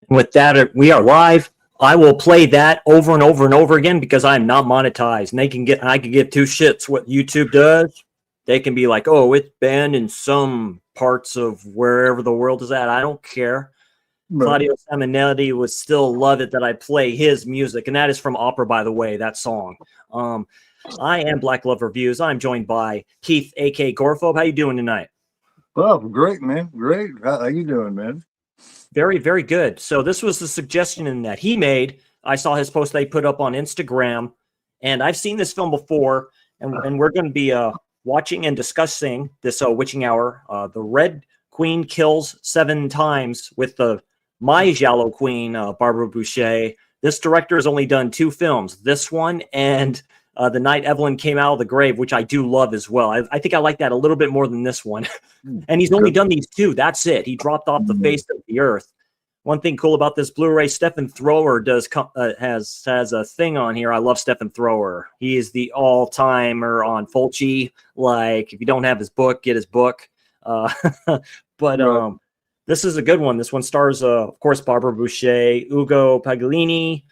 With that, we are live. I will play that over and over and over again because I'm not monetized. And I can give two shits what YouTube does. They can be like, oh, it's banned in some parts of wherever the world is at. I don't care. Right. Claudio Simonetti would still love it that I play his music. And that is from Opera, by the way, that song. I am Black Love Reviews. I'm joined by Keith, a.k.a. Gorphobe. How you doing tonight? Well, great, man. Great. How you doing, man? Very, very good. So this was the suggestion that he made. I saw his post they put up on Instagram, and I've seen this film before, and we're going to be watching and discussing this Witching Hour. The Red Queen kills 7 times with my Giallo Queen, Barbara Boucher. This director has only done 2 films, this one and The Night Evelyn Came Out of the Grave, which I do love as well. I think I like that a little bit more than this one. And he's only done these 2. That's it. He dropped off the face of the earth. One thing cool about this Blu-ray, Stephen Thrower has a thing on here. I love Stephen Thrower. He is the all-timer on Fulci. Like, if you don't have his book, get his book. This is a good one. This one stars, of course, Barbara Boucher, Ugo Paglini,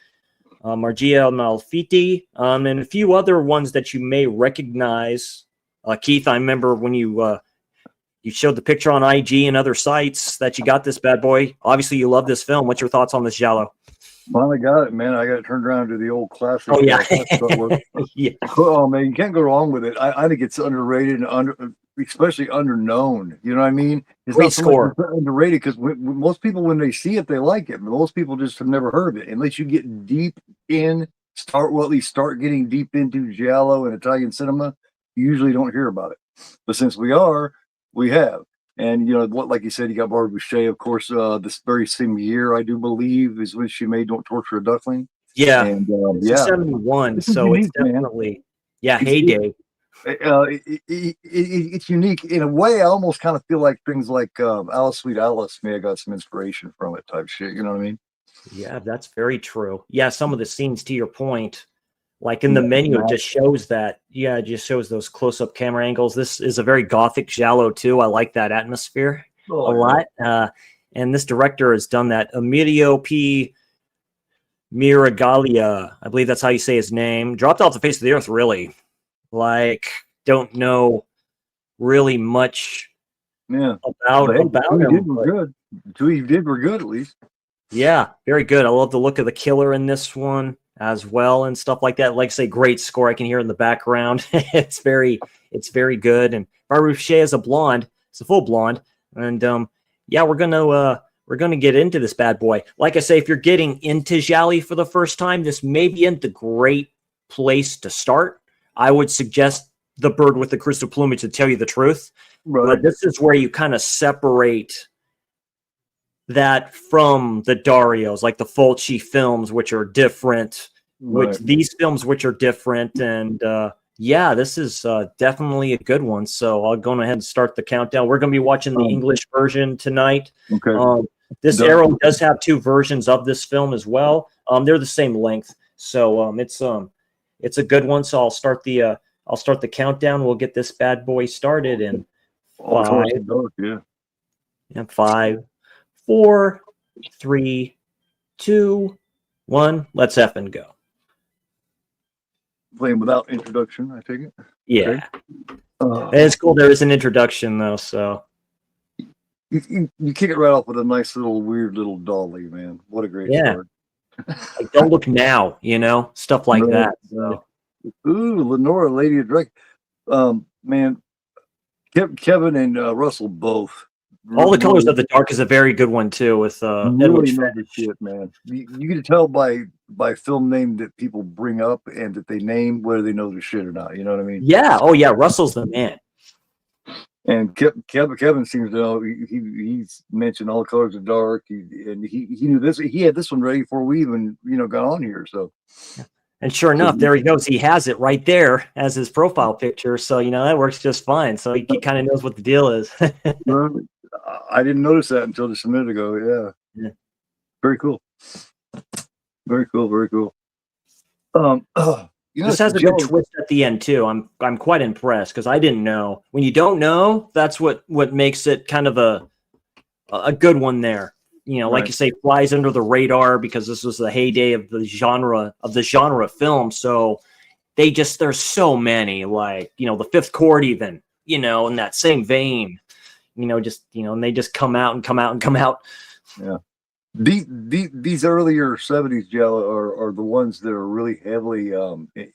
Margia Malfiti, and a few other ones that you may recognize. Keith, I remember when you showed the picture on IG and other sites that you got this bad boy. Obviously, you love this film. What's your thoughts on this Giallo? Finally got it, man. I got it turned around to the old classic. Oh, yeah. Yeah. Oh, man, you can't go wrong with it. I think it's underrated and especially underknown. You know what I mean? It's Great not so score. Underrated because most people, when they see it, they like it. Most people just have never heard of it. Unless you get deep in, at least start getting deep into Giallo and Italian cinema, you usually don't hear about it. But since we have. And, you know, like you said, you got Barbara Boucher, of course, this very same year, I do believe, is when she made Don't Torture a Duckling. Yeah. And, it's 71, so unique, it's definitely, heyday. It's unique. In a way, I almost kind of feel like things like Alice Sweet Alice may have got some inspiration from it type shit. You know what I mean? Yeah, that's very true. Yeah, some of the scenes, to your point, like in the menu, it just shows that. Yeah, it just shows those close-up camera angles. This is a very gothic Giallo too. I like that atmosphere a lot. And this director has done that. Emilio P. Miraglia, I believe that's how you say his name. Dropped off the face of the earth, really. Like, don't know really much about him. Good. 2 he did were good, at least. Yeah, very good. I love the look of the killer in this one as well and stuff like that. Like I say, great score I can hear in the background. it's very good. And Barbara Boucher is a blonde. It's a full blonde. And we're gonna get into this bad boy. Like I say, if you're getting into Giallo for the first time, this may be the great place to start. I would suggest The Bird with the Crystal Plumage, to tell you the truth. Right. But this is where you kind of separate that from the Darios, like the Fulci films, which are different, these films which are different. And this is definitely a good one. So I'll go ahead and start the countdown. We're going to be watching the English version tonight. Okay. This Arrow does have 2 versions of this film as well. They're the same length. So it's a good one. So I'll start the countdown. We'll get this bad boy started in 5, 4, 3, 2, 1. Let's effing go. Playing without introduction, I take it. Yeah. Okay. It's cool. There is an introduction though, so you kick it right off with a nice little weird little dolly, man. What a great start. Like, don't look now, stuff like that. So. Ooh, Lenora, Lady of Drake. Man, Kevin and Russell both. All the Colors of the Dark is a very good one too, with really know the shit, man. You can tell by film name that people bring up and that they name whether they know the shit or not. You know what I mean? Yeah. Oh yeah, Russell's the man. And Kevin seems to know. He's mentioned All the Colors of the Dark. He knew this. He had this one ready before we even got on here. So. And sure enough, there he goes. He has it right there as his profile picture. So, that works just fine. So he kind of knows what the deal is. I didn't notice that until just a minute ago. Yeah. Very cool. Very cool. Very cool. This has a good twist at the end too. I'm quite impressed because I didn't know. When you don't know, that's what makes it kind of a good one there. like Right. you say, flies under the radar because this was the heyday of the genre film. So there's so many, like, The Fifth Chord, even, in that same vein, and they just come out and come out and come out. Yeah. These earlier 70s Jello are the ones that are really heavily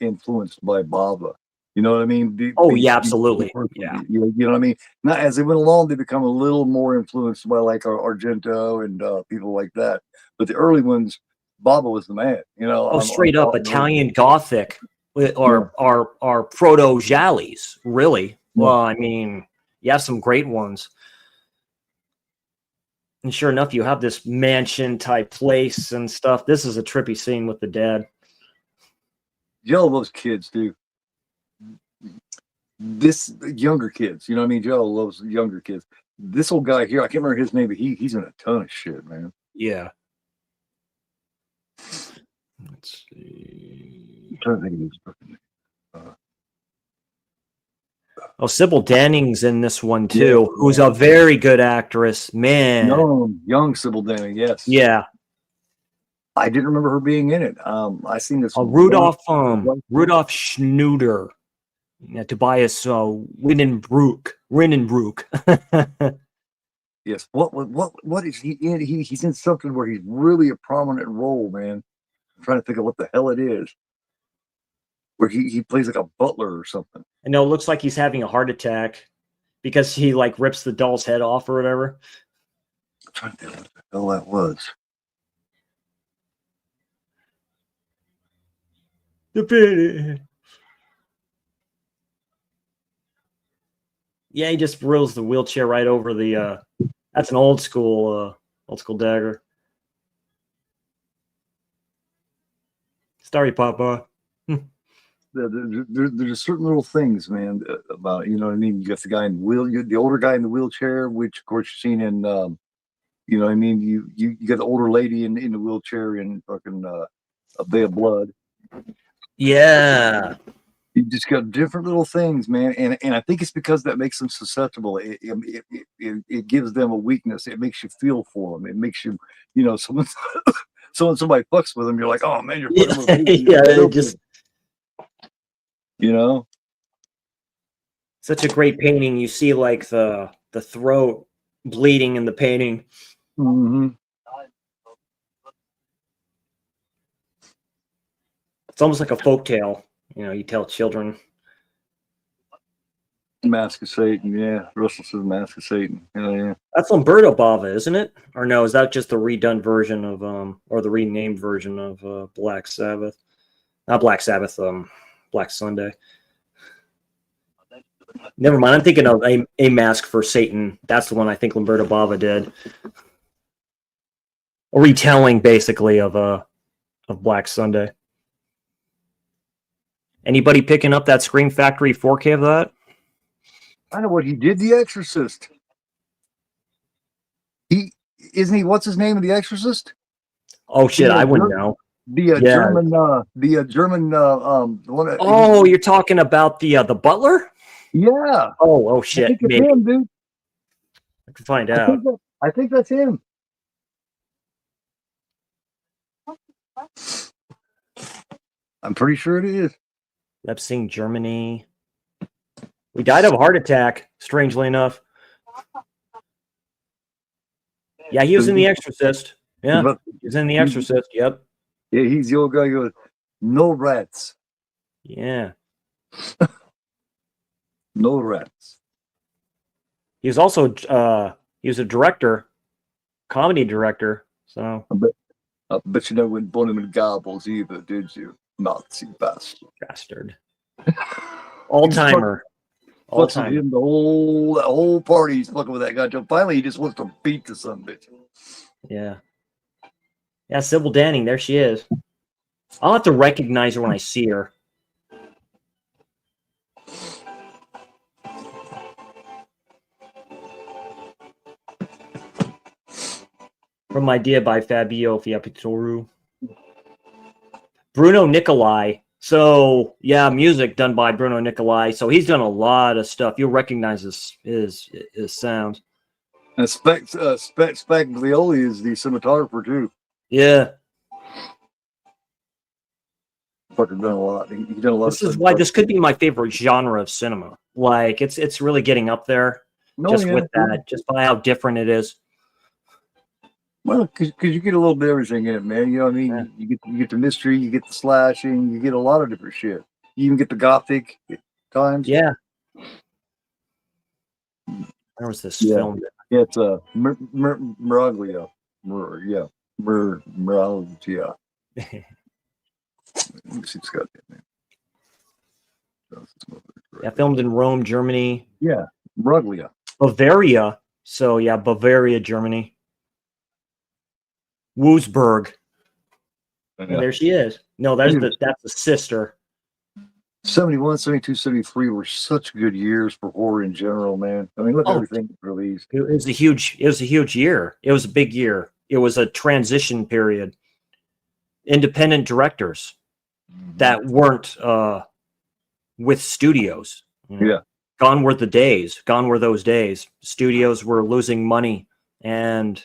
influenced by Baba. You know what I mean? Oh, yeah, absolutely. Yeah. You know what I mean? Now, as they went along, they become a little more influenced by like Argento and people like that. But the early ones, Baba was the man. Oh, straight up Italian Gothic, or proto Giallis, really. Well, I mean, you have some great ones. And sure enough, you have this mansion type place and stuff. This is a trippy scene with the dad. Jello loves kids, dude. This younger kids, you know what I mean? Jello loves younger kids. This old guy here, I can't remember his name, but he's in a ton of shit, man. Yeah. Let's see. I'm trying to think of his fucking name. Oh, Sybil Danning's in this one too, who's a very good actress, man. Young Sybil Danning, yes. Yeah. I didn't remember her being in it. I seen this. Rudolph Schnuder. Yeah, Tobias Winnenbrook. Yes. What is he in? He's in something where he's really a prominent role, man. I'm trying to think of what the hell it is. Where he plays like a butler or something. I know, it looks like he's having a heart attack because he like rips the doll's head off or whatever. I'm trying to think what the hell that was. Yeah, he just rolls the wheelchair right over the. That's an old school dagger. Sorry, Papa. There's certain little things, man, about, you know what I mean. You got the guy in the older guy in the wheelchair, which of course you've seen in, you know what I mean. You got the older lady in the wheelchair in fucking A Bay of Blood. Yeah. You just got different little things, man, and I think it's because that makes them susceptible. It gives them a weakness. It makes you feel for them. It makes you, you know, somebody fucks with them, you're like, oh man, you're fucking with me. Yeah, just, you know, such a great painting. You see like the throat bleeding in the painting. Mm-hmm. It's almost like a folktale. You know, you tell children. Mask of Satan, yeah. Russell says Mask of Satan. Yeah. That's Lamberto Bava, isn't it? Or no, is that just the redone version of or the renamed version of Black Sabbath? Not Black Sabbath, Black Sunday. Never mind. I'm thinking of a Mask for Satan. That's the one I think Lamberto Bava did. A retelling, basically, of Black Sunday. Anybody picking up that Scream Factory 4K of that? I know what he did. The Exorcist. Isn't he? What's his name in The Exorcist? Oh shit, I wouldn't know. The German, the German, one. Oh, you're talking about the butler? Yeah. Oh shit. I think it's maybe. him, dude. I can find out. I think that's him. I'm pretty sure it is. Leipzig, Germany. We died of a heart attack, strangely enough. Yeah, he was in The Exorcist. Yeah, he was in The Exorcist. Yep. Yeah, he's the old guy who goes, no rats. Yeah. No rats. He was also he was a director, comedy director. So I bet you never went Bonham and Gobbles either, did you? Nazi bastard. All timer. All timer. Him the whole party. He's fucking with that guy until finally he just wants to beat the son bitch. Yeah. Yeah, Sybil Danning. There she is. I'll have to recognize her when I see her. From Idea by Fabio Fiapitoru. Bruno Nicolai. So, yeah, music done by Bruno Nicolai. So he's done a lot of stuff. You'll recognize his sound. And Spaglioli is the cinematographer too. Yeah. Fucking done a lot. He done a lot This of is why cinematography. this could be my favorite genre of cinema. Like it's really getting up there No, just yeah, with that, just by how different it is. well, because you get a little bit of everything in it, man. You know what I Yeah. mean? You get the mystery, you get the slashing, you get a lot of different shit. You even get the gothic at times. Yeah. Where was this Yeah. filmed? It's Miraglia. Yeah. Miraglia. Let me see, it's got that name. Yeah, filmed in Rome, Germany, Yeah, Miraglia. Bavaria. So yeah, Bavaria, Germany. Wurzburg. Yeah. There she is. No, that's the sister. 71, 72, 73 were such good years for horror in general, man. I mean, look at Oh, everything released. it was a huge year. It was a big year. It was a transition period. Independent directors that weren't with studios. You know? Yeah. Gone were the days. Gone were those days. Studios were losing money and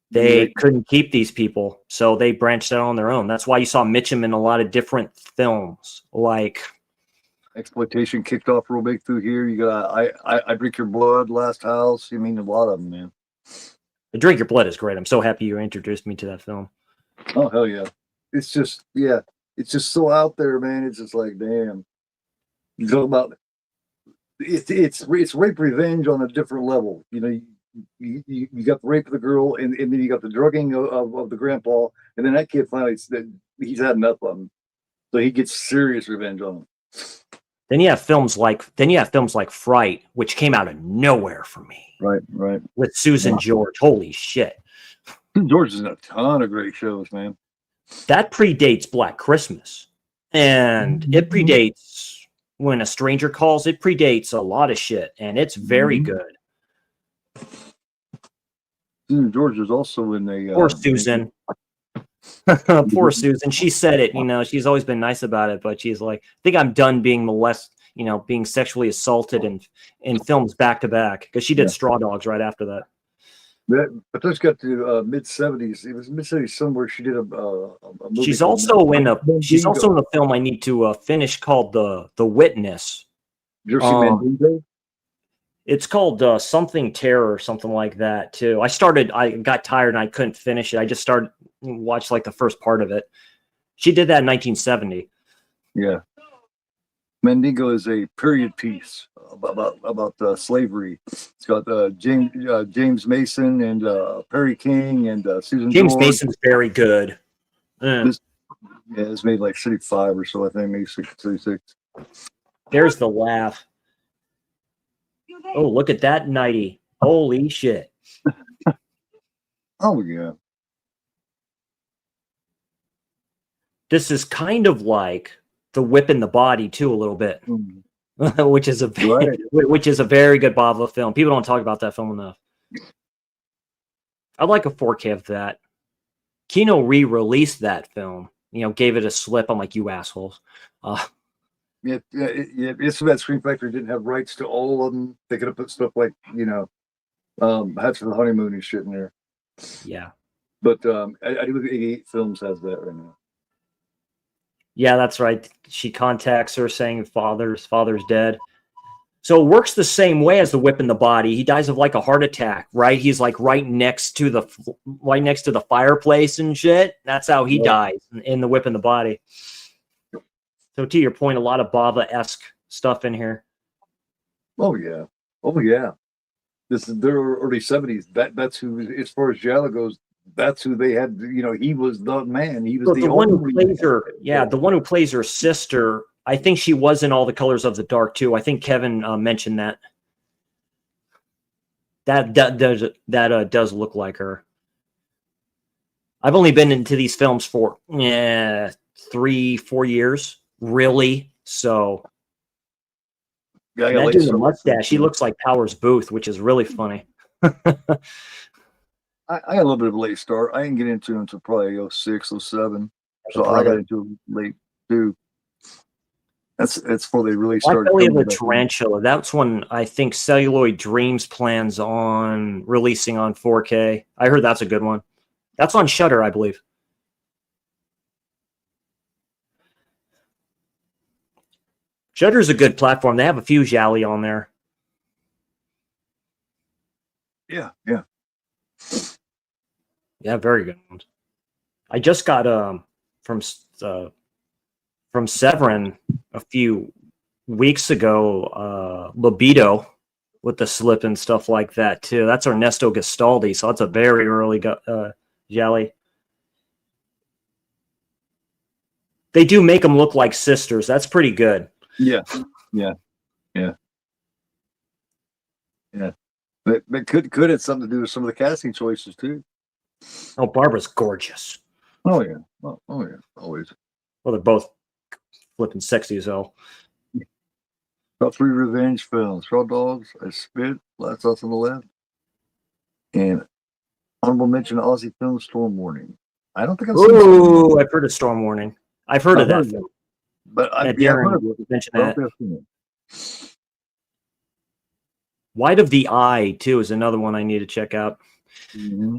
they couldn't keep these people, so they branched out on their own. That's why you saw Mitchum in a lot of different films. Like Exploitation kicked off real big through here. You got I Drink Your Blood, Last House. I mean, a lot of them, man. Drink Your Blood is great. I'm so happy you introduced me to that film. Oh hell yeah! It's just it's just so out there, man. It's just like damn. You talk about it's rape revenge on a different level. You know, you got the rape of the girl, and then you got the drugging of the grandpa, and then that kid finally he's had enough of him, so he gets serious revenge on him. Then you have films like Fright, which came out of nowhere for me. Right. With Susan George. Holy shit. George is in a ton of great shows, man. That predates Black Christmas. And it predates When a Stranger Calls. It predates a lot of shit. And it's very good. Susan George is also in a Poor Susan. Poor Susan. She said it, you know, she's always been nice about it, but she's like, I think I'm done being molested, you know, being sexually assaulted in films back to back, because she did Straw Dogs right after that. But that's got to mid-70s. It was mid-70s somewhere. She did a movie. She's also in a film I need to finish called The Witness. Jersey Mandingo? It's called Something Terror or something like that too. I got tired and I couldn't finish it. I just watched like the first part of it. She did that in 1970. Yeah. Mandingo is a period piece about slavery. It's got James Mason and Perry King and Susan James George. Mason's very good. It's made like 65 or so, I think, maybe 66. There's the laugh. Oh, look at that nightie. Holy shit. Oh, yeah. This is kind of like The Whip in the Body, too, a little bit. which is a very good Bava film. People don't talk about that film enough. I'd like a 4K of that. Kino re-released that film. You know, gave it a slip. I'm like, you assholes. It's that Scream Factory didn't have rights to all of them. They could have put stuff like, Hats for the Honeymoon and shit in there. Yeah. But I do think 88 Films has that right now. Yeah, that's right. She contacts her saying father's dead. So it works the same way as The Whip in the Body. He dies of like a heart attack, right? He's like right next to the fireplace and shit. That's how he dies in The Whip in the Body. So to your point, a lot of Bava-esque stuff in here. Oh yeah. This is their early 70s. That's who, as far as Giallo goes, that's who they had. You know, he was the man. He was the one who plays her. Yeah, the one who plays her sister. I think she was in All the Colors of the Dark too. I think Kevin mentioned that. That does look like her. I've only been into these films for 3-4 years, really. So that dude, the mustache, he looks like Powers Booth, which is really funny. I got a little bit of a late start. I didn't get into it until probably 06, 07. So I got into it late too. That's before they really Black started Belly of coming the back. Tarantula. That's one I think Celluloid Dreams plans on releasing on 4K. I heard that's a good one. That's on Shudder, I believe. Shudder's a good platform. They have a few Jolly on there. Yeah. Yeah, very good ones. I just got from Severin a few weeks ago, Libido with the slip and stuff like that too. That's Ernesto Gastaldi, so that's a very early Jelly. They do make them look like sisters. That's pretty good. Yeah. But could have something to do with some of the casting choices too. Oh, Barbara's gorgeous. Oh yeah, always. Well, they're both flipping sexy as hell. About 3 revenge films: Raw Dogs, I Spit, Last House on the Left, and honorable mention: Aussie film Storm Warning. I don't think I've seen. Ooh, I've heard of Storm Warning. I've heard of that film. But I've heard Darren of it. mentioned I don't that. think I've seen it. White of the Eye too is another one I need to check out. Mm-hmm.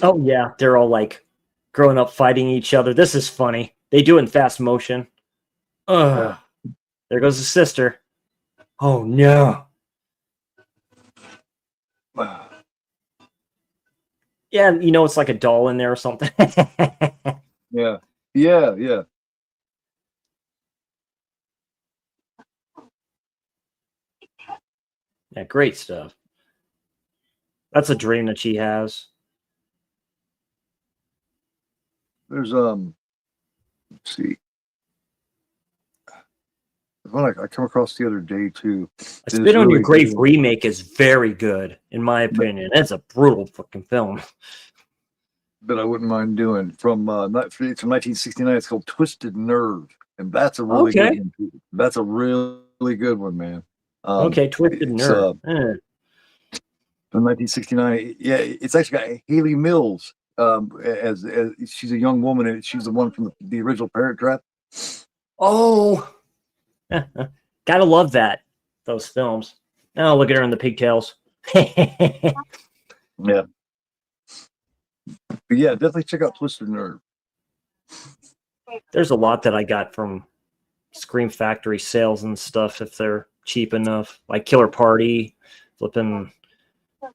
Oh yeah, they're all like growing up fighting each other. This is funny. They do it in fast motion. Ugh. There goes the sister. Oh no. Yeah, you know it's like a doll in there or something. Yeah. Yeah, great stuff. That's a dream that she has. There's let's see. One I come across the other day too. A Spit on Your Grave remake is very good, in my opinion. It's a brutal fucking film. But I wouldn't mind doing from it's from 1969. It's called Twisted Nerve, and that's a really good one too. That's a really good one, man. Okay, Twisted Nerve. From 1969. Yeah, it's actually got Haley Mills as she's a young woman, and she's the one from the original Parent Trap. Oh, gotta love that. Those films. Oh, look at her in the pigtails. Yeah. But yeah, definitely check out Twisted Nerve. There's a lot that I got from Scream Factory sales and stuff if they're cheap enough. Like Killer Party, flipping.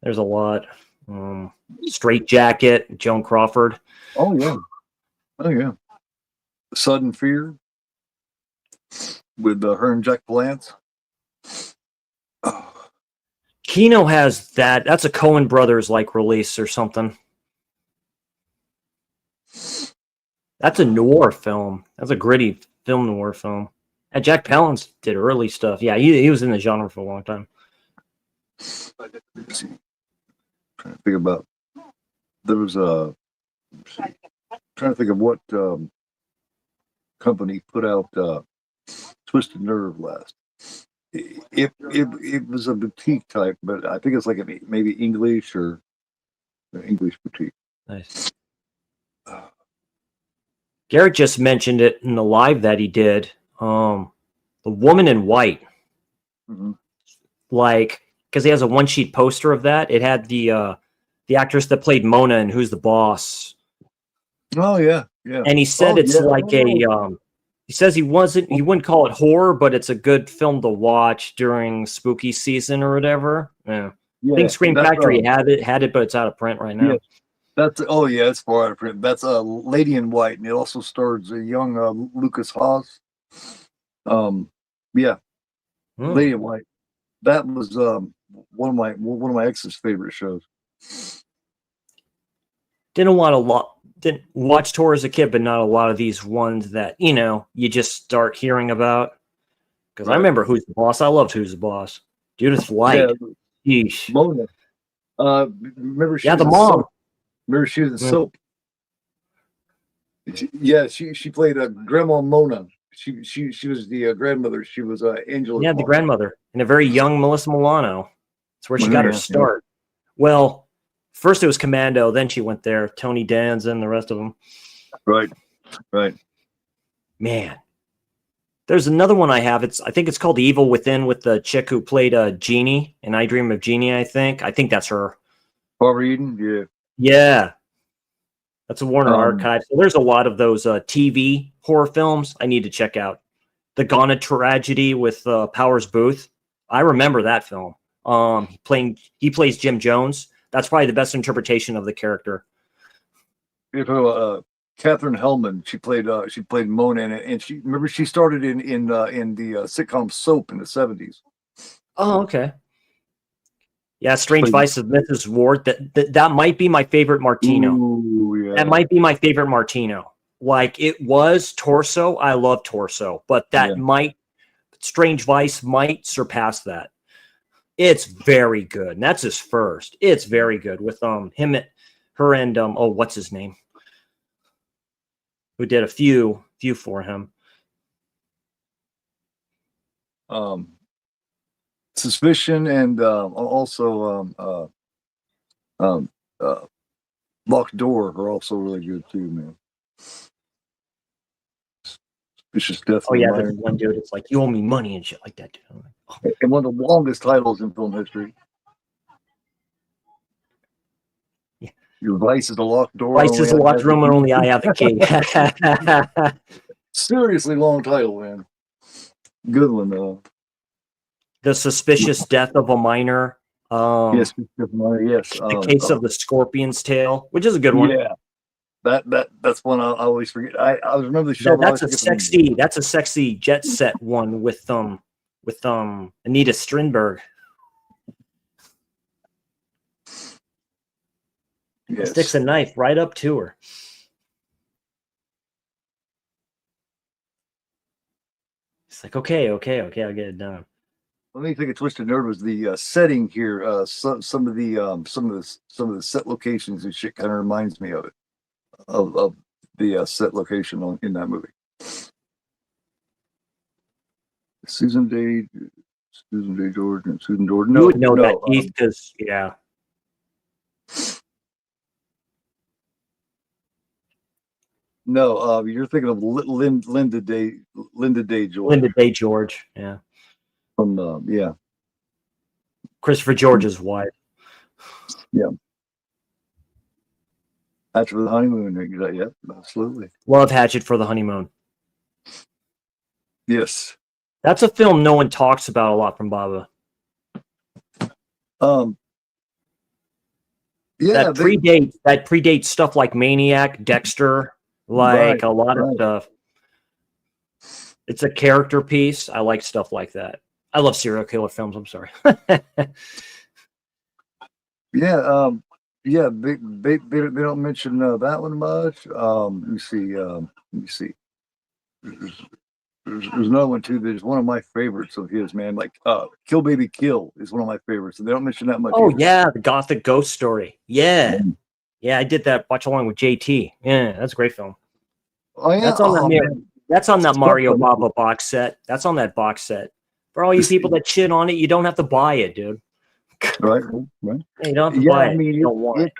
There's a lot. Straight Jacket, Joan Crawford. Oh yeah. Sudden Fear with her and Jack Palance. Oh. Kino has that. That's a Coen Brothers like release or something. That's a noir film. That's a gritty film noir film. And Jack Palance did early stuff. Yeah, he was in the genre for a long time. Let's see. Trying to think about. There was a. Trying to think of what company put out Twisted Nerve last. It was a boutique type, but I think it's like maybe English or English boutique. Nice. Garrett just mentioned it in the live that he did. The Woman in White. Mm-hmm. Like, because he has a one-sheet poster of that. It had the actress that played Mona in Who's the Boss. Oh yeah. And he said he says he wouldn't call it horror, but it's a good film to watch during spooky season or whatever. Yeah. I think Scream Factory had it, but it's out of print right now. Yeah. It's far out of print. That's Lady in White, and it also stars a young Lucas Haas. Lady in White. That was one of my ex's favorite shows. Didn't watch horror as a kid, but not a lot of these ones that you just start hearing about. Because right. I remember Who's the Boss. I loved Who's the Boss. Judith Light. Yeah. Mona. Remember she the mom. Soap. Remember she was in Soap. She played Grandma Mona. She was the grandmother. She was Angela's the grandmother, and a very young Melissa Milano. That's where she got her start. Well, First it was Commando, then she went there. Tony Danza and the rest of them. Right. Right. Man, there's another one I have. I think it's called The Evil Within with the chick who played Jeannie in I Dream of Jeannie. I think that's her. Barbara Eden. Yeah. Yeah, that's a Warner archive. So there's a lot of those TV horror films I need to check out. The Ghana Tragedy with Powers Booth. I remember that film. He plays Jim Jones. That's probably the best interpretation of the character. You know, Catherine Hellman. She played Mona in it, and she started in the sitcom Soap in the 70s. Oh, okay. Yeah, Strange Vice of Mrs. Ward. That might be my favorite Martino. Ooh, yeah. That might be my favorite Martino. Like it was Torso. I love Torso, but Strange Vice might surpass that. It's very good. And that's his first. It's very good with her and what's his name? Who did a few for him. Suspicion and also Locked Door are also really good too, man. Suspicious Death. Oh yeah, there's one dude. It's like you owe me money and shit like that. Dude. Like, oh. And one of the longest titles in film history. Yeah. Your Vice is a locked door. Vice is a locked room, and only I have the key. Seriously long title, man. Good one though. The Suspicious Death of a Minor. Yes. The Case of the Scorpion's Tail, which is a good one. Yeah. That's one I always forget. I remember the show. That's a sexy Jet Set one with Anita Strindberg. Yes. Sticks a knife right up to her. It's like okay, I'll get it done. Let me think. A Twisted Nerd was the setting here. Some of the set locations and shit kind of reminds me of it. Of the set location in that movie. Susan Day Jordan. You would know that, Keith, because yeah. No, you're thinking of Linda Day George. Linda Day George, yeah. From yeah. Christopher George's wife. Yeah. Hatchet for the Honeymoon. Yeah, absolutely. Love Hatchet for the Honeymoon. Yes. That's a film no one talks about a lot from Bava. Yeah. That predates stuff like Maniac, Dexter, like a lot of stuff. It's a character piece. I like stuff like that. I love serial killer films. I'm sorry. Yeah. Yeah, they don't mention that one much. Let me see. There's another one too that is one of my favorites of his, man. Like Kill Baby Kill is one of my favorites, and they don't mention that much. Oh either. yeah, the Gothic Ghost Story. Yeah, yeah, I did that watch along with JT. Yeah, that's a great film. Oh yeah, that's on that Mario Bava box set. That's on that box set. For all you people that shit on it, you don't have to buy it, dude. Right. You don't have to buy it. I mean, you don't want it.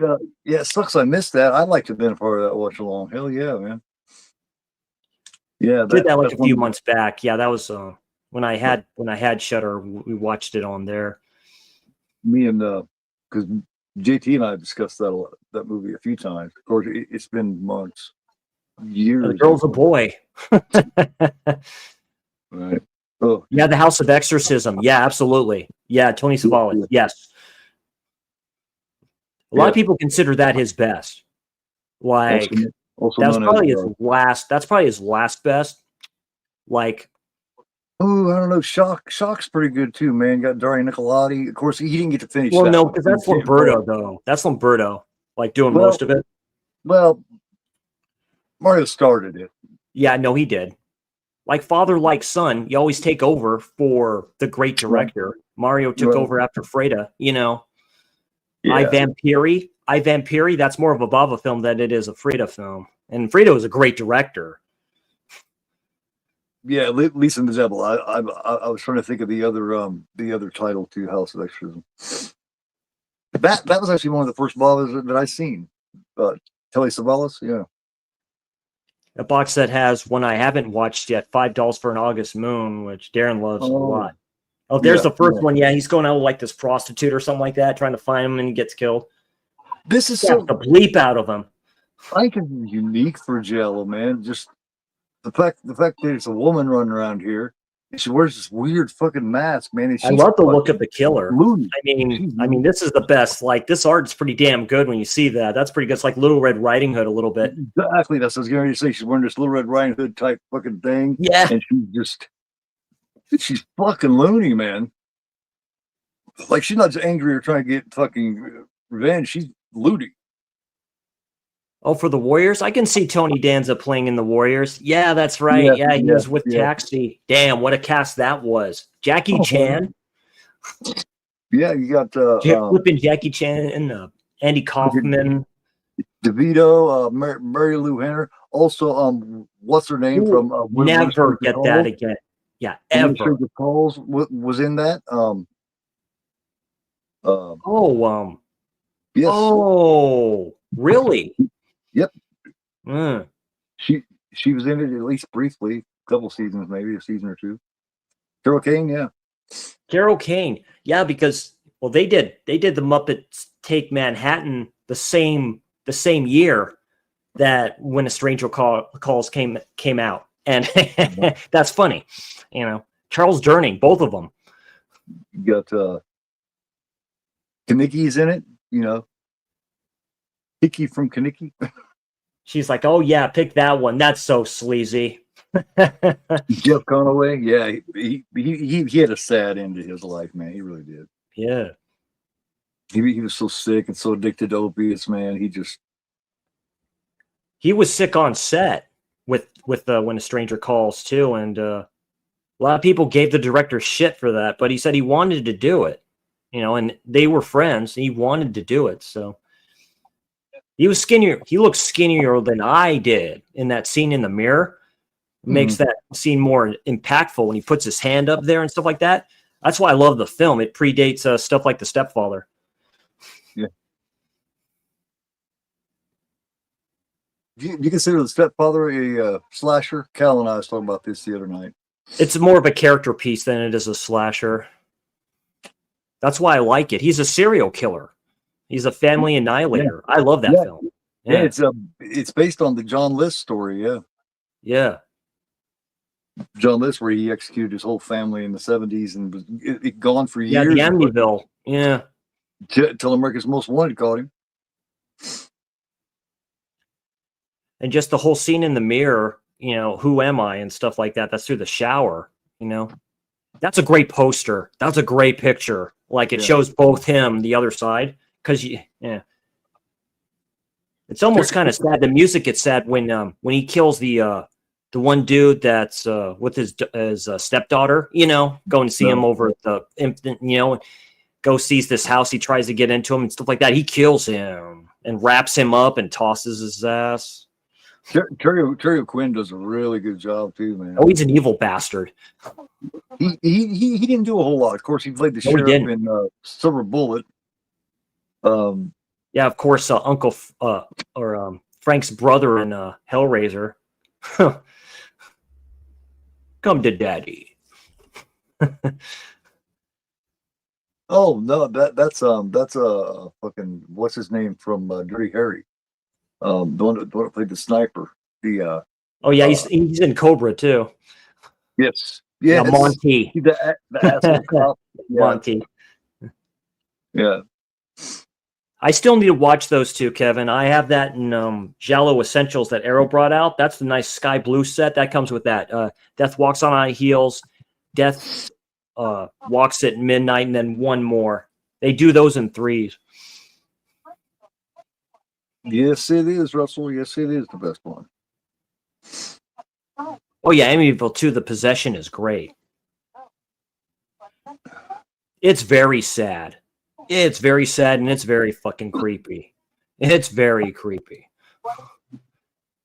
Yeah, it sucks I missed that. I'd like to have been a part of that watch along. Hell yeah, man. Yeah, did that like a few months back. Yeah, that was when I had Shudder. We watched it on there. Me and because JT and I have discussed that movie a few times. Of course, it's been months, years. The girl's a boy. Right. Oh yeah, The House of Exorcism. Yeah, absolutely. Yeah, Tony Savalas. Yes. A lot of people consider that his best. Like that's probably his last best. Like, oh, I don't know. Shock's pretty good too, man. Got Dario Nicolodi. Of course, he didn't get to finish. Well, no, because that's Lamberto though. That's Lamberto, like doing most of it. Well, Mario started it. Yeah, no, he did. Like father, like son, you always take over for the great director. Mario took over after Freda, you know. Yeah. I Vampiri, that's more of a Bava film than it is a Freda film. And Freda was a great director. Yeah, Lisa and the Devil. I was trying to think of the other title to House of Exorcism. That was actually one of the first bobbers that I seen. Telly Savalas, yeah. A box set has one I haven't watched yet, $5 for an August Moon, which Darren loves a lot. Oh, there's the first one. Yeah, he's going out like this prostitute or something like that, trying to find him, and he gets killed. This is so the bleep out of him. I think it's unique for Jello, man. Just the fact that there's a woman running around here. And she wears this weird fucking mask, man. I love the look of the killer. I mean, this is the best. Like, this art's pretty damn good when you see that. That's pretty good. It's like Little Red Riding Hood a little bit. Exactly. That's what I was going to say. She's wearing this Little Red Riding Hood type fucking thing. Yeah. And she's fucking loony, man. Like, she's not just angry or trying to get fucking revenge. She's loony. Oh, for the Warriors? I can see Tony Danza playing in the Warriors. Yeah, that's right. Yeah, he was with Taxi. Damn, what a cast that was. Jackie Chan. Yeah, you got flipping Jackie Chan and Andy Kaufman. DeVito, Mary Lou Henner. Also, what's her name from Never get that again. Yeah, ever. Calls was in that. Yes. Oh, really? Yep. Mm. She was in it at least briefly, a couple seasons, maybe a season or two. Carol Kane, yeah. Carol Kane, yeah, because they did the Muppets Take Manhattan the same year that When a Stranger Calls came out, and that's funny, you know. Charles Durning, both of them. You got Kanicki's in it, you know. Hickey from Kanicki. She's like, oh yeah, pick that one. That's so sleazy. Jeff Conaway, yeah, he had a sad end to his life, man. He really did. Yeah. He was so sick and so addicted to opiates, man. He was sick on set with When a Stranger Calls too, and a lot of people gave the director shit for that, but he said he wanted to do it, you know, and they were friends. He wanted to do it, so. He was skinnier. He looked skinnier than I did in that scene in the mirror. It makes that scene more impactful when he puts his hand up there and stuff like that. That's why I love the film. It predates stuff like The Stepfather. Yeah. Do you consider The Stepfather a slasher? Cal and I was talking about this the other night. It's more of a character piece than it is a slasher. That's why I like it. He's a serial killer. He's a family annihilator. Yeah. I love that film. Yeah, it's based on the John List story. Yeah. Yeah. John List, where he executed his whole family in the 70s and was gone for years. Yeah, the Amityville. Yeah. Till America's Most Wanted caught him. And just the whole scene in the mirror, you know, who am I and stuff like that. That's through the shower, you know. That's a great poster. That's a great picture. Like it shows both him, the other side. Because it's almost kind of sad. The music gets sad when he kills the one dude that's with his stepdaughter. You know, going to see him over at the infant. You know, go sees this house. He tries to get into him and stuff like that. He kills him and wraps him up and tosses his ass. Terry O'Quinn does a really good job too, man. Oh, he's an evil bastard. He didn't do a whole lot. Of course, he played the sheriff in Silver Bullet. Yeah, of course, Uncle Frank's brother in Hellraiser. Come to daddy. Oh no, that's fucking what's his name from Dirty Harry, the one that played the sniper. Oh yeah, he's in Cobra too. Yes, yeah, Monty, the asshole cop. Yeah. Monty. Yeah. I still need to watch those two, Kevin. I have that in Giallo Essentials that Arrow brought out. That's the nice sky blue set. That comes with that. Death Walks on High Heels. Death Walks at Midnight, and then one more. They do those in threes. Yes, it is, Russell. Yes, it is the best one. Oh, yeah, Amityville 2, The Possession is great. It's very sad. It's very sad, and it's very fucking creepy. It's very creepy.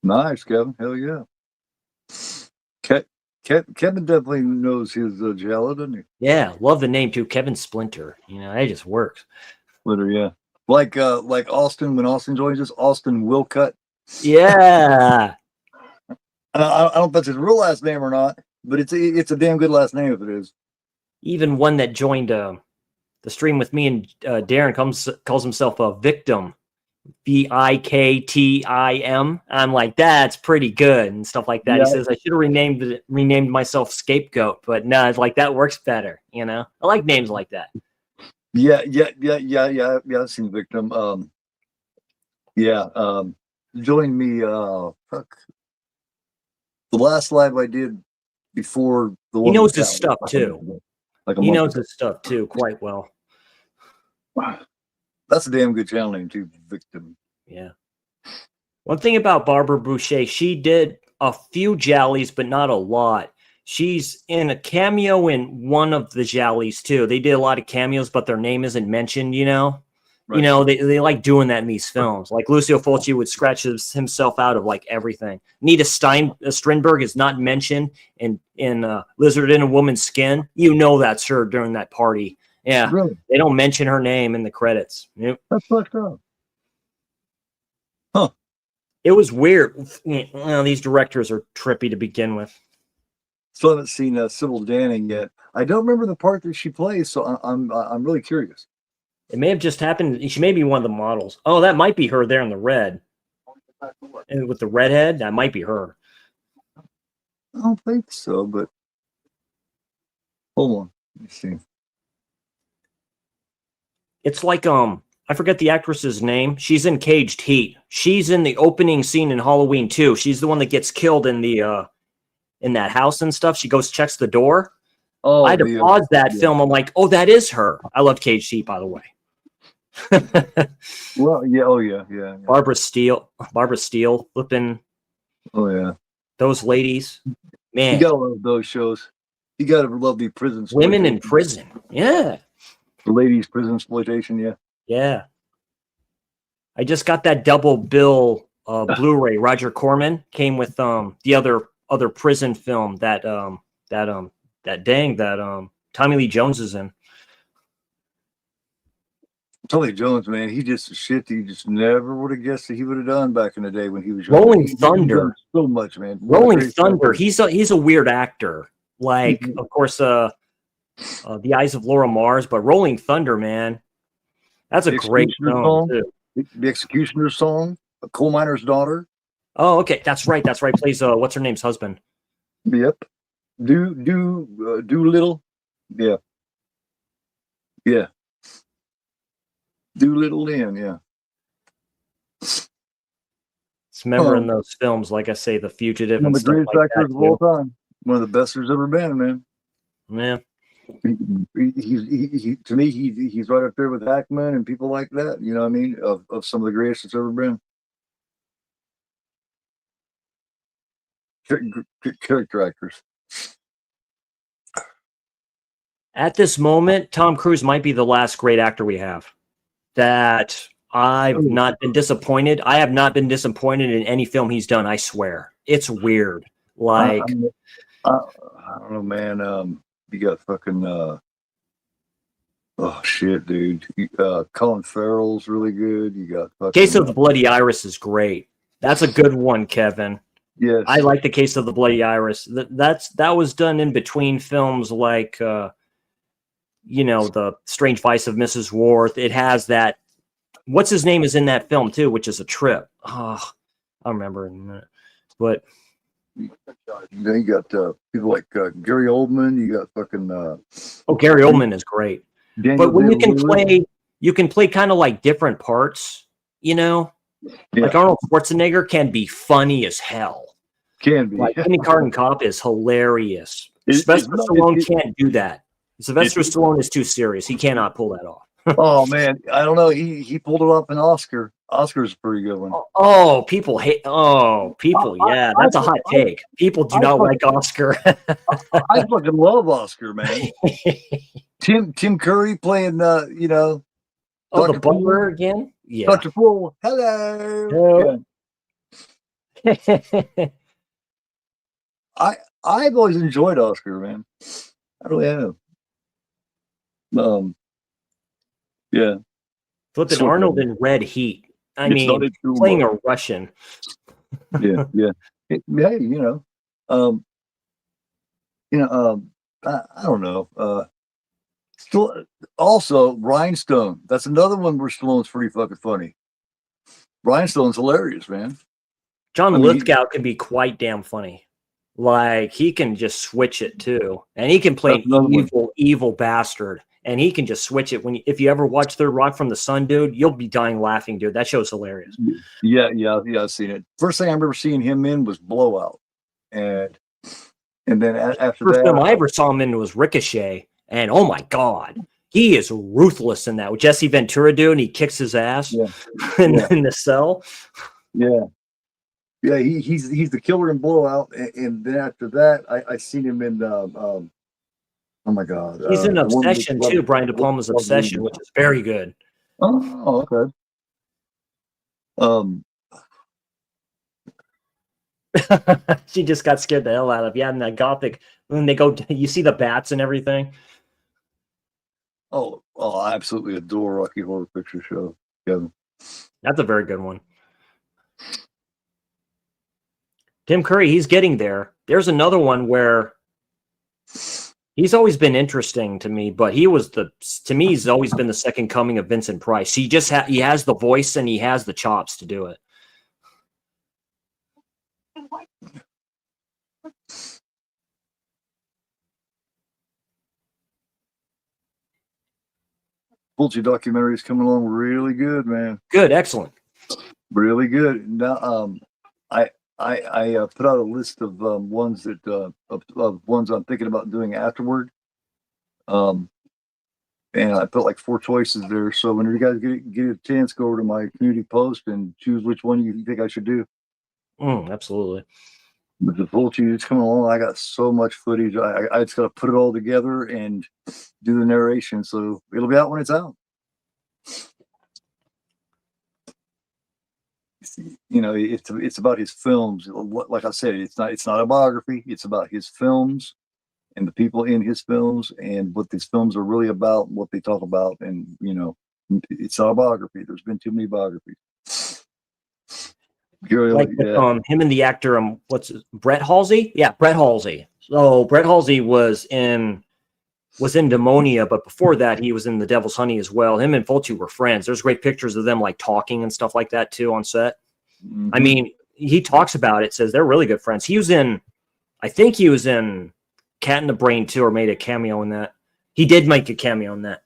Nice, Kevin. Hell yeah. Kevin definitely knows his Giallo, doesn't he? Yeah, love the name, too. Kevin Splinter. You know, it just works. Splinter, yeah. Like Austin, when Austin joins us, Austin Wilcutt. Yeah. I don't know if that's his real last name or not, but it's a damn good last name if it is. Even one that joined the stream with me and Darren calls himself a victim. Viktim. I'm like, that's pretty good and stuff like that. Yeah. He says I should have renamed myself Scapegoat, but no, it's like that works better. You know, I like names like that. Yeah. I've seen Victim. Joined me. Fuck. The last live I did before the one. He knows his stuff too. Like he knows his stuff too quite well. That's a damn good channel name too, Victim. Yeah. One thing about Barbara Boucher, she did a few Jallies, but not a lot. She's in a cameo in one of the Jallies too. They did a lot of cameos, but their name isn't mentioned, you know? Right. You know, they like doing that in these films. Like Lucio Fulci would scratch himself out of like everything. Nita Strindberg is not mentioned in Lizard in a Woman's Skin. You know that's her during that party. Yeah, really? They don't mention her name in the credits. Yep. That's fucked up. Huh. It was weird. Well, these directors are trippy to begin with. Still haven't seen Sybil Danning yet. I don't remember the part that she plays, so I'm really curious. It may have just happened. She may be one of the models. Oh, that might be her there in the red. And with the redhead, that might be her. I don't think so, but hold on. Let me see. It's like I forget the actress's name. She's in Caged Heat. She's in the opening scene in Halloween 2. She's the one that gets killed in the in that house and stuff. She goes, checks the door. Oh, I had to pause that film. I'm like, oh, that is her. I love Caged Heat, by the way. Well, yeah, oh yeah. Barbara Steele, flipping. Oh yeah, those ladies, man. You gotta love those shows. You gotta love the prison. Women in prison, yeah. The ladies' prison exploitation, yeah. Yeah. I just got that double bill Blu-ray. Roger Corman came with the other prison film that Tommy Lee Jones is in. Tommy Lee Jones, man, he just shit that you just never would have guessed that he would have done back in the day when he was Rolling Thunder. So much, man. Rolling Thunder. He's a weird actor. Like, of course, The Eyes of Laura Mars, but Rolling Thunder, man, that's a great film too. The Executioner's Song, A Coal Miner's Daughter. Oh, okay, that's right. Plays what's her name's husband. Yep. Doolittle. Yeah. Doolittle Lynn, yeah. It's remembering those films, like I say, The Fugitive. One of the greatest actors of all time. One of the best there's ever been, man. Yeah. He to me, he's right up there with Hackman and people like that. You know what I mean? Of some of the greatest that's ever been. Character actors. At this moment, Tom Cruise might be the last great actor we have. That I've not been disappointed. I have not been disappointed in any film he's done. I swear, it's weird. Like, I don't know, man. You got fucking oh shit, dude. Colin Farrell's really good. You got fucking Case of the Bloody Iris is great. That's a good one, Kevin. Yes, I like the Case of the Bloody Iris. That was done in between films like The Strange Vice of Mrs. Worth. It has that. What's his name is in that film too, which is a trip. Oh, I'll remember in a minute. But then you got people like Gary Oldman. You got fucking. Gary Oldman is great. Daniel but when you can play kind of like different parts. Yeah. Like Arnold Schwarzenegger can be funny as hell. Can be. Like Kindergarten Cop is hilarious. Sylvester Stallone can't do that. Sylvester Stallone is too serious. He cannot pull that off. Oh man, I don't know. He pulled it off in Oscar. Oscar's a pretty good one. Oh, people hate. Oh, people. Yeah, that's a hot take. People do not like Oscar. I fucking love Oscar, man. Tim Curry playing, the butler again. Yeah. Dr. Poole. Hello. Yeah. I've always enjoyed Oscar, man. I really have. Yeah. Flipping Sweet. Arnold in Red Heat. I It's mean, not a tumor. playing a Russian. Yeah, yeah. Hey, I don't know. Still, also Rhinestone. That's another one where Stallone's pretty fucking funny. Rhinestone's hilarious, man. John I mean, Lithgow can be quite damn funny. Like he can just switch it too, and he can play That's another an one. evil bastard, and he can just switch it. If you ever watch Third Rock from the Sun, dude, you'll be dying laughing, dude. That show's hilarious. Yeah. I've seen it. First thing I remember seeing him in was Blowout, and then after First that, film I ever saw him in was Ricochet, and oh my god, he is ruthless in that with Jesse Ventura, dude, and he kicks his ass in the cell. Yeah. Yeah, he's the killer in Blowout, and then after that, I seen him in oh my god, He's in the one with Obsession too, Brian De Palma's Obsession, which is very good. Oh, okay. She just got scared the hell out of. Yeah, in that Gothic when they go, you see the bats and everything. I absolutely adore Rocky Horror Picture Show, Kevin. That's a very good one. Tim Curry, he's getting there. There's another one where he's always been interesting to me, but he's always been the second coming of Vincent Price. He just he has the voice and he has the chops to do it. Fulci documentary is coming along really good, man. Good, excellent. Really good. Now, I put out a list of ones that of ones I'm thinking about doing afterward. And I put like 4 choices there. So when you guys get a chance, go over to my community post and choose which one you think I should do. Absolutely. But the Fulci is coming along. I got so much footage. I just got to put it all together and do the narration. So it'll be out when it's out. It's about his films. Like I said, it's not a biography. It's about his films and the people in his films and what these films are really about, what they talk about. And, it's not a biography. There's been too many biographies. Like him and the actor, Brett Halsey? Yeah, Brett Halsey. So Brett Halsey was in Demonia, but before that, he was in The Devil's Honey as well. Him and Fulci were friends. There's great pictures of them like talking and stuff like that too on set. Mm-hmm. I mean, he talks about it, says they're really good friends. I think he was in Cat in the Brain too, or made a cameo in that. He did make a cameo in that.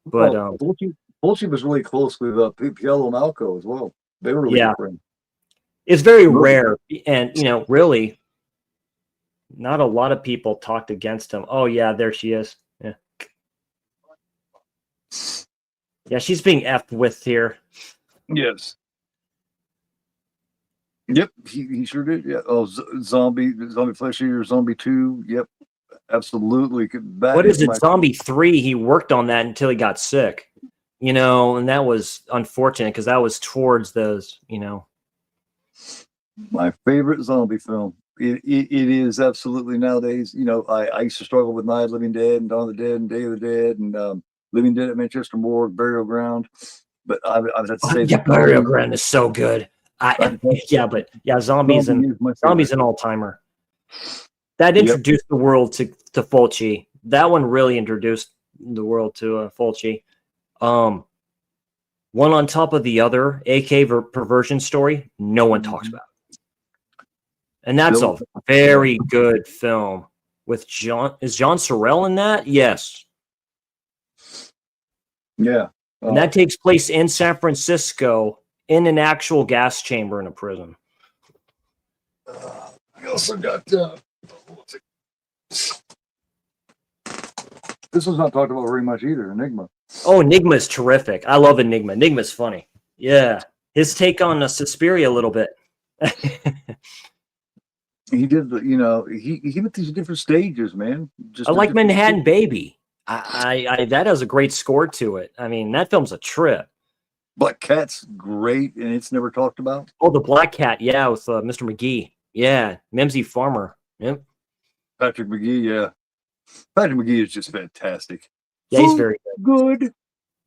But Fulci was really close with Piello Malco as well. They were really good friends. It's very rare, and really, not a lot of people talked against him. Oh yeah, there she is. Yeah, she's being effed with here. Yes. Yep, he sure did. Yeah. Oh, Zombie Flesh Eater, Zombie 2. Yep, absolutely. What is it? Zombie 3. He worked on that until he got sick. And that was unfortunate because that was towards those. My favorite zombie film. It is absolutely nowadays. I used to struggle with Night of the Living Dead and Dawn of the Dead and Day of the Dead and Living Dead at Manchester Morgue, Burial Ground. But I would have to say Burial Ground is so good. Zombies an all-timer. That introduced the world to Fulci. That one really introduced the world to Fulci. One on top of the other, AK Perversion Story, no one talks about. And that's a very good film with John. Is John Sorrell in that? Yes. Yeah. And that takes place in San Francisco in an actual gas chamber in a prison. We also got this was not talked about very much either. Enigma. Oh, Enigma is terrific. I love Enigma. Enigma's funny. Yeah. His take on Suspiria a little bit. He did, he went these different stages, man. I like Manhattan Baby. I that has a great score to it. I mean, that film's a trip. Black Cat's great, and it's never talked about. Oh, the Black Cat, yeah, with Mr. McGee. Yeah, Mimsy Farmer. Yep. Patrick McGee, yeah. Patrick McGee is just fantastic. Yeah, he's very good.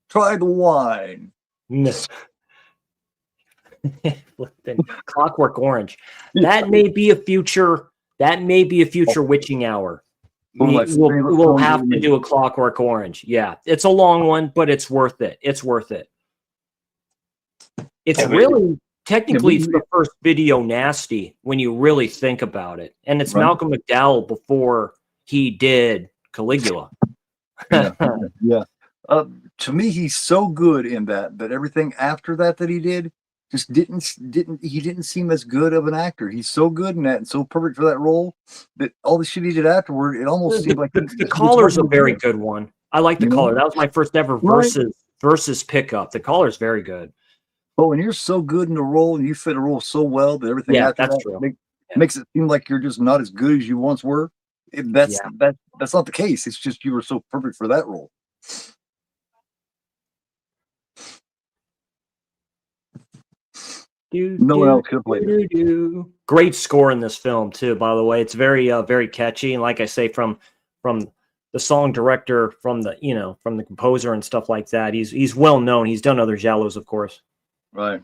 Try the wine. No. Clockwork Orange. That may be a future. That may be a future witching hour. One of my We'll favorite we'll films have ever to made. do a Clockwork Orange. Yeah, it's a long one, but it's worth it. It's worth it. It's Yeah, but- really technically Yeah, it's the first video nasty when you really think about it, and it's Right. Malcolm McDowell before he did Caligula. Yeah. Yeah. To me, he's so good in that everything after that he did just didn't seem as good of an actor. He's so good in that and so perfect for that role that all the shit he did afterward, it almost seemed like The Caller's a very good one. I like The You know? Caller. That was my first ever Right. versus pickup. The Caller's very good. But when you're so good in a role and you fit a role so well that everything Yeah, after that's that true. makes it seem like you're just not as good as you once were. That's Yeah. that's not the case. It's just you were so perfect for that role. No one else could have played it. Great score in this film too, by the way. It's very very catchy, and like I say, from the song director, from the composer and stuff like that. He's well known. He's done other giallos, of course. Right.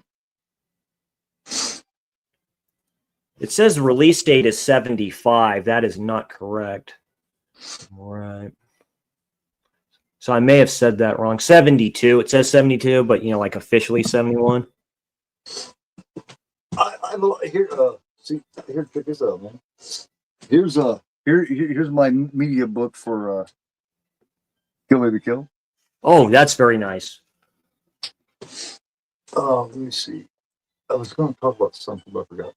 It says the release date is 75. That is not correct. Right. So I may have said that wrong. 72. It says 72, but like officially 71. Here, see, here, check this out, man. Here's my media book for Kill Baby Kill. Oh, that's very nice. Let me see. I was going to talk about something, but I forgot.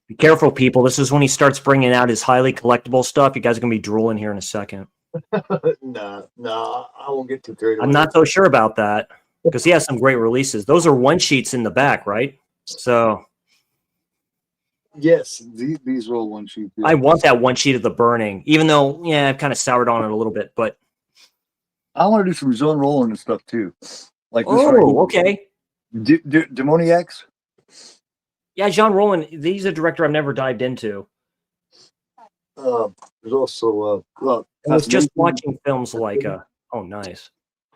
Be careful, people. This is when he starts bringing out his highly collectible stuff. You guys are going to be drooling here in a second. Nah, I won't get too carried away. I'm not so sure about that because he has some great releases. Those are one sheets in the back, right? So Yes, these are all one sheet. Yeah. I want that one sheet of The Burning, even though, yeah, I've kind of soured on it a little bit. But I want to do some John Roland and stuff too. Like this okay. Demoniacs. Yeah, Jean Roland, he's a director I've never dived into. There's also I was just watching films like oh, nice.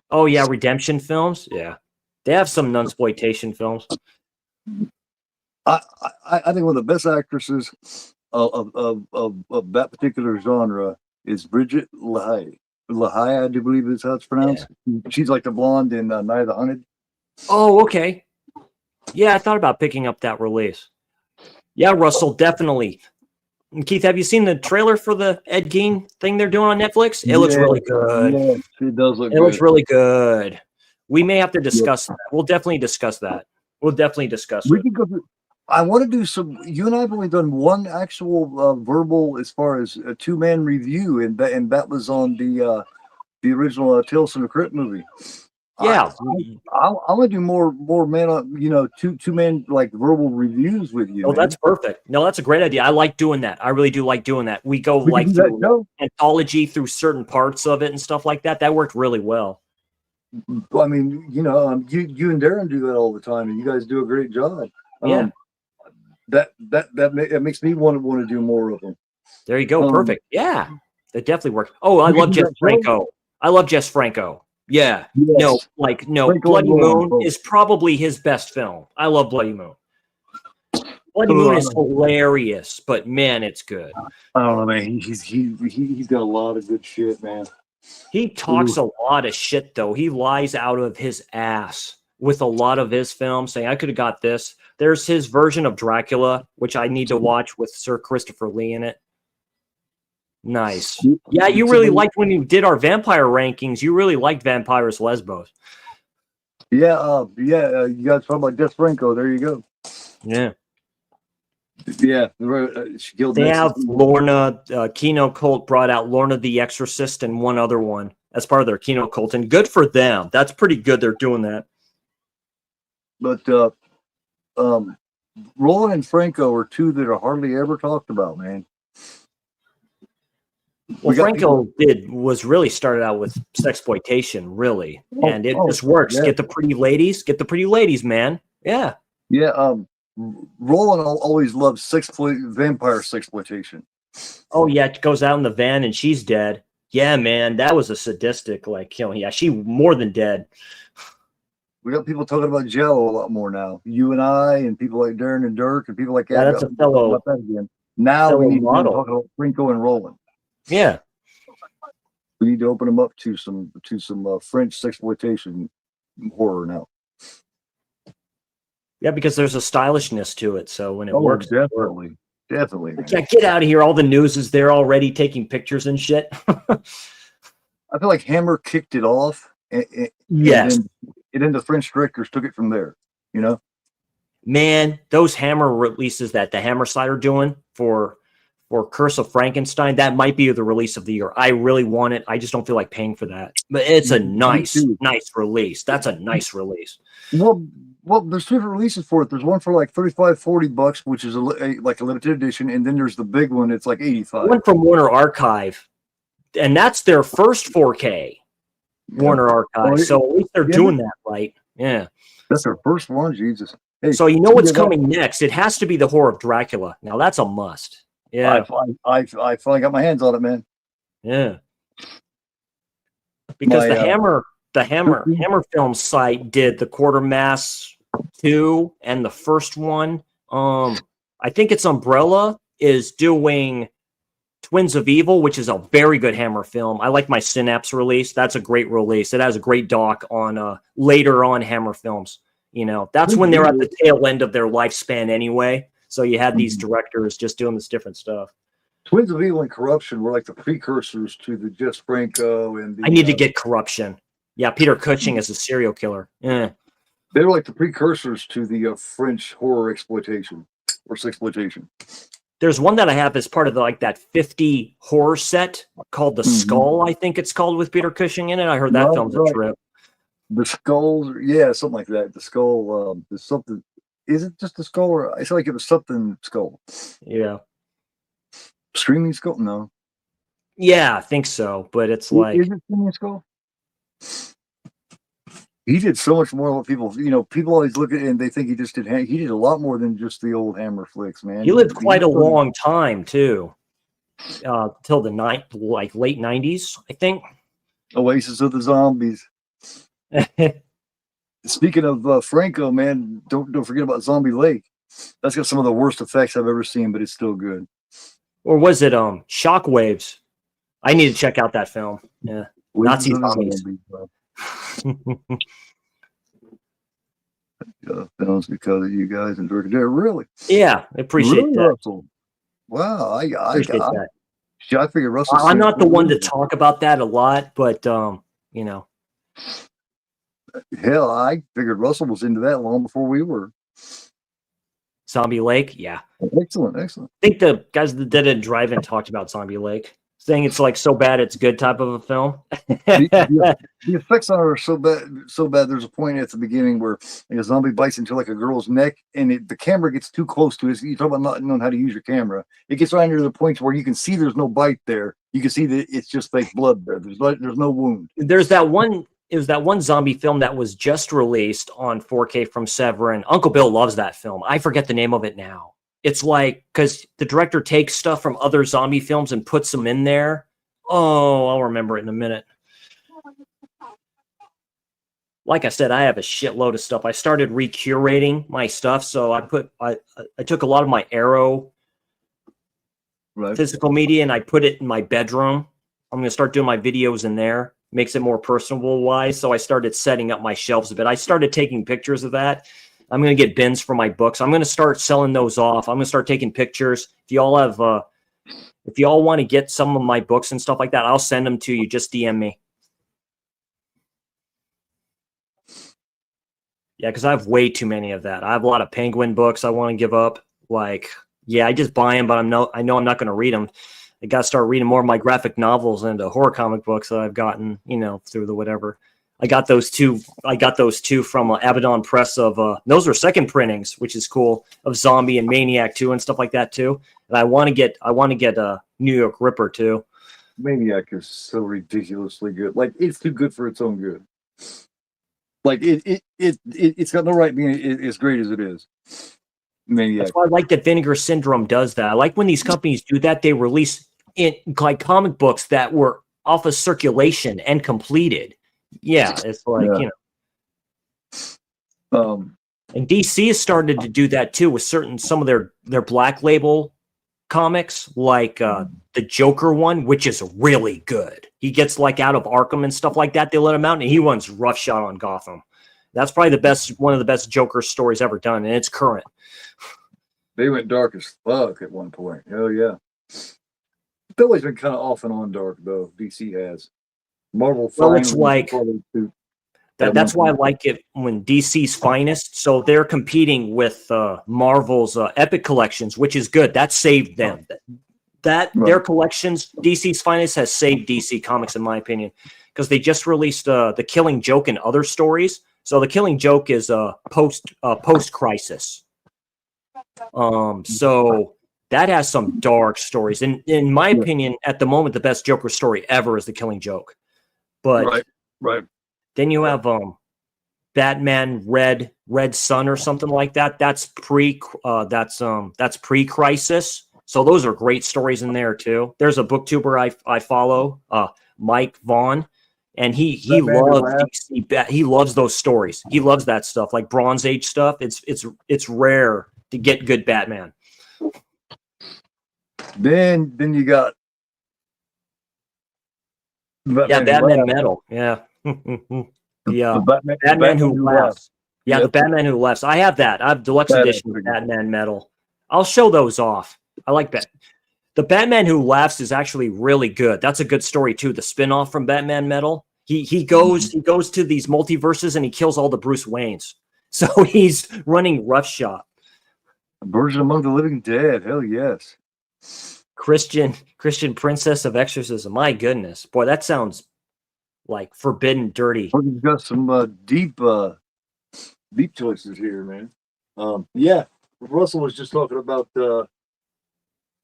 Oh yeah, redemption films. Yeah, they have some nunsploitation films. I think one of the best actresses of that particular genre is Bridget LaHaye. LaHaye, I do believe is how it's pronounced. Yeah. She's like the blonde in Night of the Hunted. Oh, okay. Yeah, I thought about picking up that release. Yeah, Russell, definitely. And Keith, have you seen the trailer for the Ed Gein thing they're doing on Netflix? It looks really good. Yeah, it does look good. It looks really good. We may have to discuss that. We'll definitely discuss that. We'll definitely discuss it. Can go through. I want to do some. You and I have only done one actual verbal, as far as a 2-man review, and that was on the original Tales from the Crypt movie. Yeah, I'm gonna do more man, two-man like verbal reviews with you. Oh, that's perfect. No, that's a great idea. I like doing that. I really do like doing that. We go like through anthology through certain parts of it and stuff like that. That worked really well. I mean, you and Darren do that all the time, and you guys do a great job. Yeah. That makes me want to do more of them. There you go. Perfect. Yeah, that definitely works. Oh, I love Jess Franco. I love Jess Franco. Yeah. Yes. No. Franco Bloody Moon is probably his best film. I love Bloody Moon. Bloody Moon is hilarious, but man, it's good. I don't know, man. He's got a lot of good shit, man. He talks a lot of shit, though. He lies out of his ass with a lot of his films, saying, I could have got this. There's his version of Dracula, which I need to watch with Sir Christopher Lee in it. Nice. Yeah, you really liked when you did our vampire rankings. You really liked Vampires Lesbos. Yeah, you guys talking about Jess Franco. There you go. Yeah. Yeah, she killed. They have Lorna. Kino Cult brought out Lorna the Exorcist and one other one as part of their Kino Cult, and good for them. That's pretty good. They're doing that. But Roland and Franco are two that are hardly ever talked about, man. Well, Franco was really started out with sexploitation, really, and it just works. Yeah. Get the pretty ladies, man. Yeah. Yeah. Roland always loved vampire sexploitation. Oh yeah, it goes out in the van and she's dead. Yeah, man, that was a sadistic, yeah, she more than dead. We got people talking about Jello a lot more now. You and I, and people like Darren and Dirk, and people like that. Yeah, that's a got talking fellow about that again. Now we fellow need to be model. talking about Franco and Roland. Yeah. We need to open them up to some French sexploitation horror now. Yeah, because there's a stylishness to it. So when it works, it works. Definitely. Man. Yeah, get out of here. All the news is there already taking pictures and shit. I feel like Hammer kicked it off. Yes. And then the French directors took it from there, you know? Man, those Hammer releases that the Hammer side are doing for Curse of Frankenstein, that might be the release of the year. I really want it. I just don't feel like paying for that. But it's a nice release. That's a nice release. Well, there's two different releases for it. There's one for like $35-$40, which is like a limited edition, and then there's the big one. It's like $85. One from Warner Archive, and that's their first 4K Warner Archive. So at least they're doing that right. Yeah, that's their first one. Jesus. Hey, so you know what's coming next? It has to be the Horror of Dracula. Now that's a must. Yeah, I finally got my hands on it, man. Yeah, because the Hammer Film site did the Quartermass 2 and the first one. I think it's Umbrella is doing Twins of Evil, which is a very good Hammer film. I like my Synapse release. That's a great release. It has a great doc on later on Hammer films. You know, that's when they're at the tail end of their lifespan anyway. So you had these directors just doing this different stuff. Twins of Evil and Corruption were like the precursors to the Jess Franco and the, I need to get Corruption. Yeah, Peter Cushing is a serial killer. Yeah. They were like the precursors to the French horror exploitation or sexploitation. There's one that I have as part of that 50 horror set called The Skull, I think it's called, with Peter Cushing in it. I heard that film's a trip. The Skulls, yeah, something like that. The Skull, there's something. Is it just the Skull, or I feel like it was something Skull? Yeah. Screaming Skull? No. Yeah, I think so, but it's like. Is it Screaming Skull? He did so much more than people always look at it and they think he just did. He did a lot more than just the old Hammer flicks, man. He lived quite a long time too, till the late 90s, I think. Oasis of the Zombies. Speaking of Franco, man, don't forget about Zombie Lake. That's got some of the worst effects I've ever seen, but it's still good. Or was it Shockwaves? I need to check out that film. Yeah, Nazi zombies. Films because of you guys and Dirk. Really? Yeah, I appreciate that. Russell. Wow, I appreciate that. I figured Russell. I'm not the one to talk about that a lot, but you know. Hell, I figured Russell was into that long before we were. Zombie Lake, yeah. Excellent. I think the guys that did it Drive-In talked about Zombie Lake, saying it's like so bad it's good type of a film. The effects on it are so bad. There's a point at the beginning where a zombie bites into like a girl's neck, and the camera gets too close to it. You talk about not knowing how to use your camera. It gets right near the point where you can see there's no bite there. You can see that it's just fake blood there. There's no wound. There's that one. It was that one zombie film that was just released on 4K from Severin. Uncle Bill loves that film. I forget the name of it now. It's like, because the director takes stuff from other zombie films and puts them in there. Oh, I'll remember it in a minute. Like I said, I have a shitload of stuff. I started recurating my stuff, so I took a lot of my Arrow physical media and I put it in my bedroom. I'm going to start doing my videos in there. Makes it more personable wise. So I started setting up my shelves a bit. I started taking pictures of that. I'm going to get bins for my books. I'm going to start selling those off. I'm going to start taking pictures. If y'all want to get some of my books and stuff like that, I'll send them to you. Just DM me. Yeah, because I have way too many of that. I have a lot of Penguin books I want to give up. I just buy them, but I know I'm not going to read them. I got to start reading more of my graphic novels and horror comic books that I've gotten, through the whatever. I got those two from Abaddon Press those were second printings, which is cool, of Zombie and Maniac 2 and stuff like that too. And I want to get a New York Ripper too. Maniac is so ridiculously good. Like, it's too good for its own good. Like it's got no right being as great as it is. Maniac. That's why I like that Vinegar Syndrome does that. I like when these companies do that. They release like comic books that were off of circulation and completed. Yeah, it's like And DC has started to do that too with some of their Black Label comics, like the Joker one, which is really good. He gets like out of Arkham and stuff like that. They let him out, and he runs roughshod on Gotham. That's probably one of the best Joker stories ever done, and it's current. They went dark as fuck at one point. Oh yeah. It's always been kind of off and on dark though. DC has. Marvel. Well, it's like that's why I like it when DC's Finest. So they're competing with Marvel's Epic Collections, which is good. That saved them. Their collections, DC's Finest, has saved DC Comics in my opinion, because they just released the Killing Joke and other stories. So the Killing Joke is post crisis. So that has some dark stories. And in my opinion, at the moment, the best Joker story ever is the Killing Joke. But right. Then you have Batman Red Sun or something like that. That's pre-crisis. So those are great stories in there too. There's a booktuber I follow, Mike Vaughn, and he loves DC. He loves those stories. He loves that stuff, like Bronze Age stuff. It's rare to get good Batman. Then you got Batman Metal. Yeah. The Batman Who Laughs. Yeah, the Batman Who Laughs. I have that. I have deluxe edition of Batman Metal. I'll show those off. I like that. The Batman Who Laughs is actually really good. That's a good story too. The spinoff from Batman Metal. He goes to these multiverses and he kills all the Bruce Waynes. So he's running roughshod. Virgin Among the Living Dead. Hell yes. Christian Princess of Exorcism. My goodness, boy, that sounds like forbidden dirty. We've got some deep choices here, man. Russell was just talking about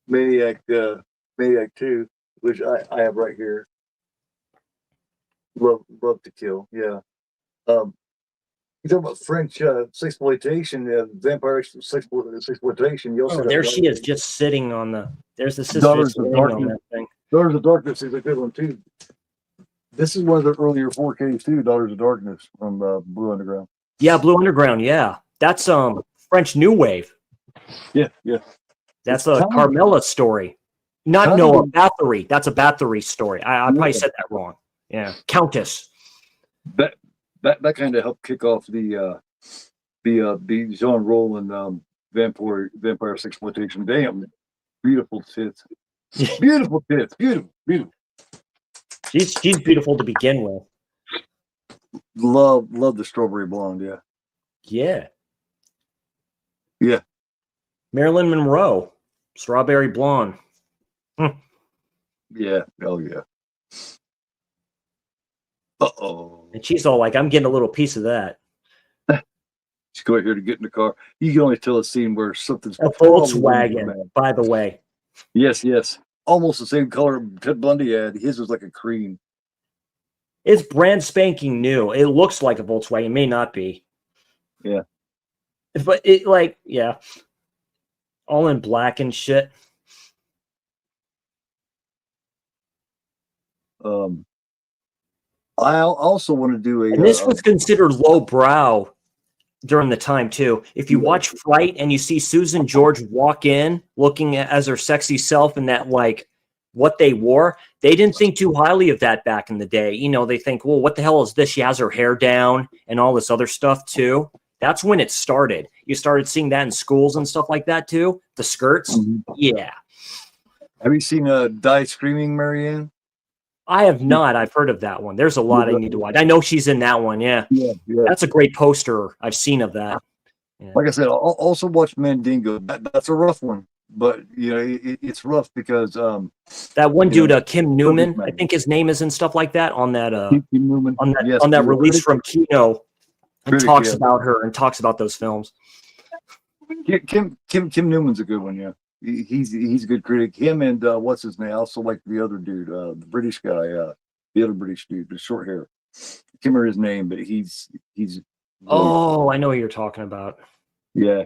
Maniac 2, which I have right here. Love to Kill. Yeah. You talk about French sexploitation, vampire sexploitation. There she is, just sitting on there's the sister sitting on that thing. Daughters of Darkness is a good one too. This is one of the earlier 4Ks too. Daughters of Darkness from Blue Underground. Yeah, Blue Underground. Yeah, that's French New Wave. Yeah. That's a Carmela story. A Bathory. That's a Bathory story. I probably said that wrong. Yeah, Countess. That kind of helped kick off the Jean Roland vampire sexploitation. Damn, beautiful tits. Beautiful tits. Beautiful. She's beautiful to begin with. Love the Strawberry Blonde. Yeah. Marilyn Monroe, Strawberry Blonde. Yeah. Oh yeah. Uh-oh. And she's all like, I'm getting a little piece of that. She's going here to get in the car. You can only tell a scene where something's a Volkswagen, by the way. Yes. Almost the same color Ted Bundy had. His was like a cream. It's brand spanking new. It looks like a Volkswagen. It may not be. Yeah. But all in black and shit. I also want to do and this was considered lowbrow during the time too. If you watch Fright and you see Susan George walk in looking as her sexy self in that, like, what they wore, they didn't think too highly of that back in the day. You know, they think, well, what the hell is this? She has her hair down and all this other stuff too. That's when it started. You started seeing that in schools and stuff like that too. The skirts. Yeah. Have you seen Die Screaming, Marianne? I have not. I've heard of that one. There's a lot I need to watch. I know she's in that one. Yeah. That's a great poster I've seen of that. Yeah. Like I said, I'll also watch Mandingo. That's a rough one, but it's rough because that one dude, Kim Newman, I think his name is, and stuff like that on that Kim Newman. on that release from Kino, and talks about her and talks about those films. Kim Newman's a good one. Yeah. He's a good critic. Him and what's his name? I also like the other dude, the British guy, the other British dude, the short hair. I can't remember his name, but he's. Oh, I know what you're talking about. Yeah,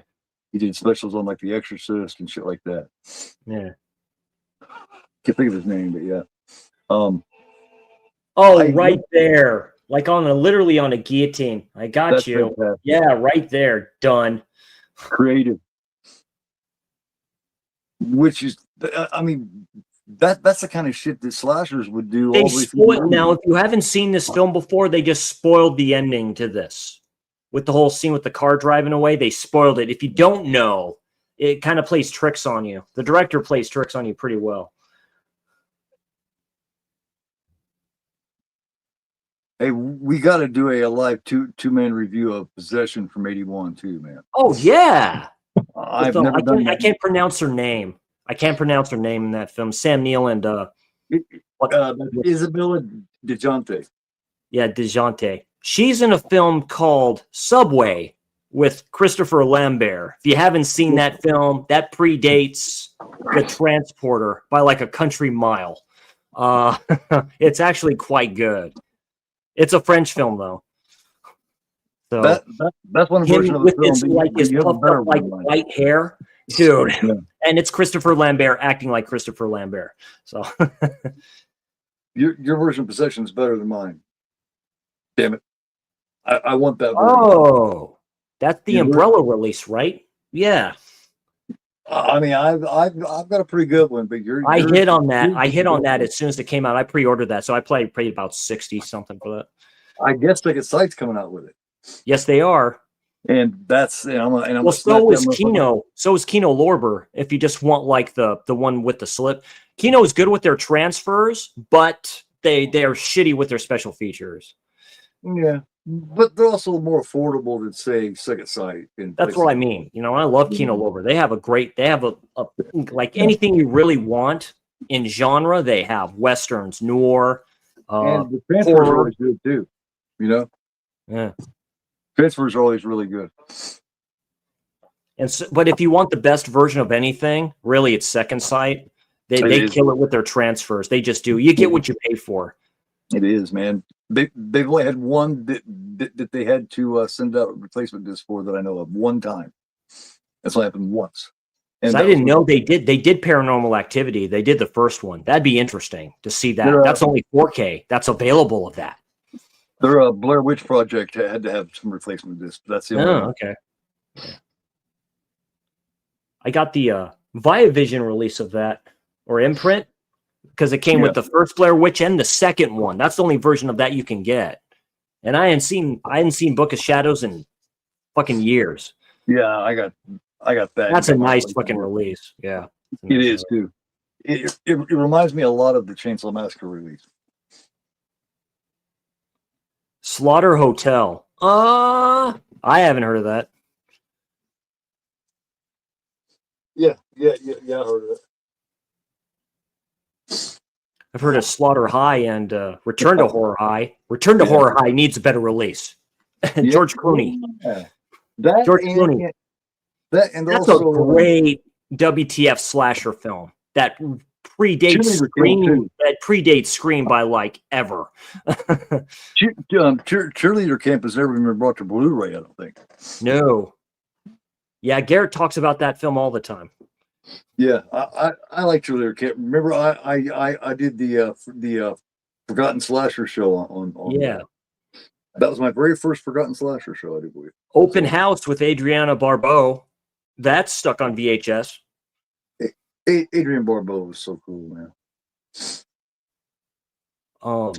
he did specials on like The Exorcist and shit like that. Yeah, can't think of his name, but yeah. Right there. like literally on a guillotine. I got That's you. fantastic. Yeah, right there. Done. Creative. Which is, I mean, that's the kind of shit that slashers would do. They All the way through the spoiled. Now, 80s. if you haven't seen this film before, they just spoiled the ending to this with the whole scene with the car driving away. They spoiled it. If you don't know, it kind of plays tricks on you. The director plays tricks on you pretty well. Hey, we got to do a live two-man review of Possession from '81 too, man. Oh yeah, I've never done that. I can't pronounce her name. I can't pronounce her name in that film. Sam Neill and Isabella DeJohnte. Yeah, DeJohnte. She's in a film called Subway with Christopher Lambert. If you haven't seen that film, that predates The Transporter by like a country mile. It's actually quite good. It's a French film though. So that's one version of the with film. its like his puffed up like white hair, dude. Yeah. And it's Christopher Lambert acting like Christopher Lambert. So your version of Possession is better than mine. Damn it! I want that version. Oh, that's the Umbrella release, right? Yeah. I mean, I've got a pretty good one, but I hit on that. I hit on that as soon as it came out. I pre-ordered that, so I paid about 60 something for that. I guess Ticket Sight's coming out with it. Yes, they are. And that's well, so is Kino. So is Kino Lorber. If you just want like the one with the slip, Kino is good with their transfers, but they are shitty with their special features. Yeah, but they're also more affordable than say Second Sight. That's what I mean. You know, I love Kino Lorber. They have a like anything you really want in genre. They have westerns, noir, and the transfers are always good too. You know, yeah, transfers are always really good. And so, but if you want the best version of anything, really, it's Second Sight. They kill it with their transfers. They just do. You get what you pay for. It is, man. They've only had one that they had to send out replacement disc for that I know of one time. That's only happened once. And I didn't know they did. They did Paranormal Activity. They did the first one. That'd be interesting to see that. That's only 4K. That's available of that. Their Blair Witch Project had to have some replacement disc. That's the only one. Okay. Yeah. I got the Viavision release of that, or imprint, because it came with the first Blair Witch and the second one. That's the only version of that you can get. And I hadn't seen Book of Shadows in fucking years. Yeah, I got that. That's a nice fucking release. Yeah. It is too. It reminds me a lot of the Chainsaw Massacre release. Slaughter Hotel. I haven't heard of that. Yeah, I heard of it. I've heard of Slaughter High and Return to Horror High. Return to Horror High needs a better release. George Clooney. Yeah. George Clooney. That's also a great WTF slasher film that predates Scream. That predates Scream by like ever. Cheerleader Camp has never been brought to Blu-ray, I don't think. No. Yeah, Garrett talks about that film all the time. Yeah, I like Cheerleader Camp. Remember, I did the Forgotten Slasher show on. Yeah. That was my very first Forgotten Slasher show, I do believe. Open House with Adriana Barbeau. That's stuck on VHS. Adrienne Barbeau was so cool, man.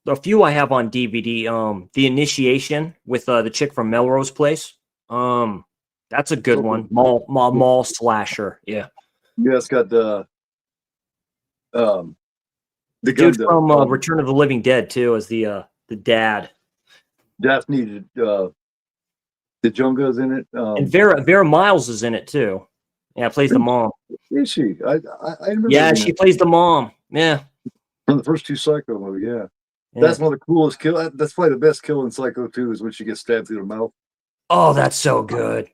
The few I have on DVD, The Initiation with the chick from Melrose Place. That's a good one. Mall slasher. Yeah. Yeah, it's got the dude from Return of the Living Dead too, as the dad. Daphne DeJonga's in it. And Vera Miles is in it too. Yeah, plays the mom. Is she? I remember. Yeah, she plays the mom. Yeah. From the first two Psycho movies, yeah. That's one of the coolest kill. That's probably the best kill in Psycho 2 is when she gets stabbed through the mouth. Oh, that's so good.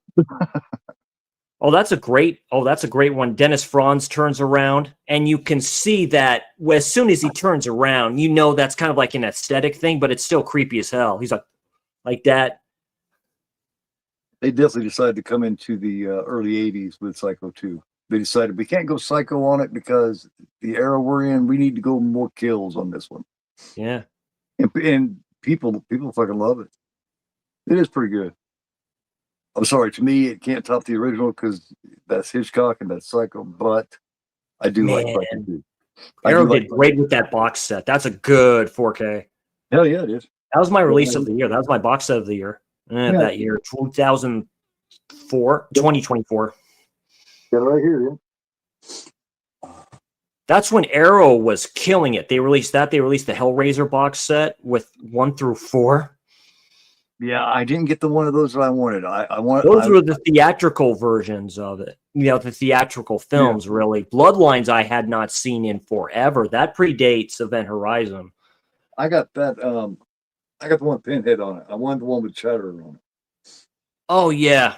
That's a great one. Dennis Franz turns around, and you can see that as soon as he turns around, you know that's kind of like an aesthetic thing, but it's still creepy as hell. He's like that. They definitely decided to come into the early 80s with Psycho 2. They decided we can't go psycho on it because the era we're in, we need to go more kills on this one. Yeah. and people fucking love it. It is pretty good. I'm sorry, to me, it can't top the original because that's Hitchcock and that's Psycho, but I do like Man, Psycho too. I Arrow do like did great with that box set. That's a good 4K. Hell yeah, it is. That was my release Yeah. of the year. That was my box set of the year. Yeah. That year, 2024. Got it right here, yeah. That's when Arrow was killing it. They released that. They released the Hellraiser box set with 1 through 4. Yeah, I didn't get the one of those that I wanted. I want Those were the theatrical versions of it. You know, the theatrical films, really. Bloodlines I had not seen in forever. That predates Event Horizon. I got that. I got the one with Pinhead on it. I wanted the one with Chatterer on it. Oh, yeah.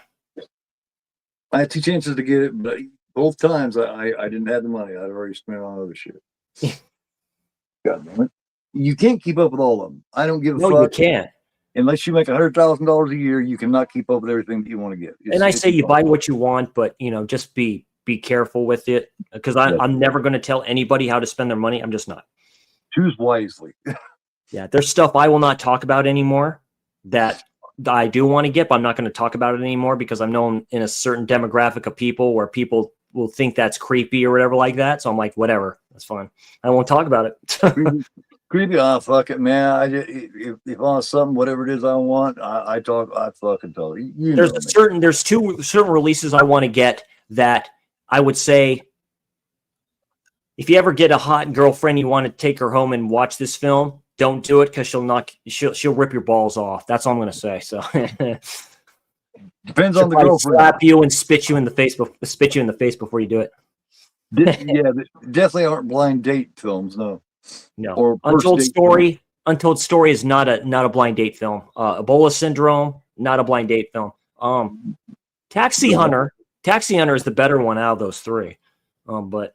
I had 2 chances to get it, but both times I didn't have the money. I'd already spent it on other shit. God damn it. You can't keep up with all of them. I don't give a fuck. No, you can't. Unless you make $100,000 a year, you cannot keep up with everything that you want to get. And I say you buy what you want, but, you know, just be careful with it, because I'm never going to tell anybody how to spend their money. I'm just not. Choose wisely. Yeah, there's stuff I will not talk about anymore that I do want to get, but I'm not going to talk about it anymore because I'm known in a certain demographic of people where people will think that's creepy or whatever like that. So I'm like, whatever, that's fine. I won't talk about it. Creepy. Oh, fuck it, man. If I want something, whatever it is I want, I fucking tell you. There's 2 certain releases I want to get that I would say, if you ever get a hot girlfriend, you want to take her home and watch this film, don't do it because she'll rip your balls off. That's all I'm going to say. So depends on the girlfriend. Slap you and spit you in the face before you do it. Yeah, definitely aren't blind date films. No. Or Untold Story. Untold Story is not a blind date film. Ebola Syndrome, not a blind date film. Taxi Hunter is the better one out of those 3. But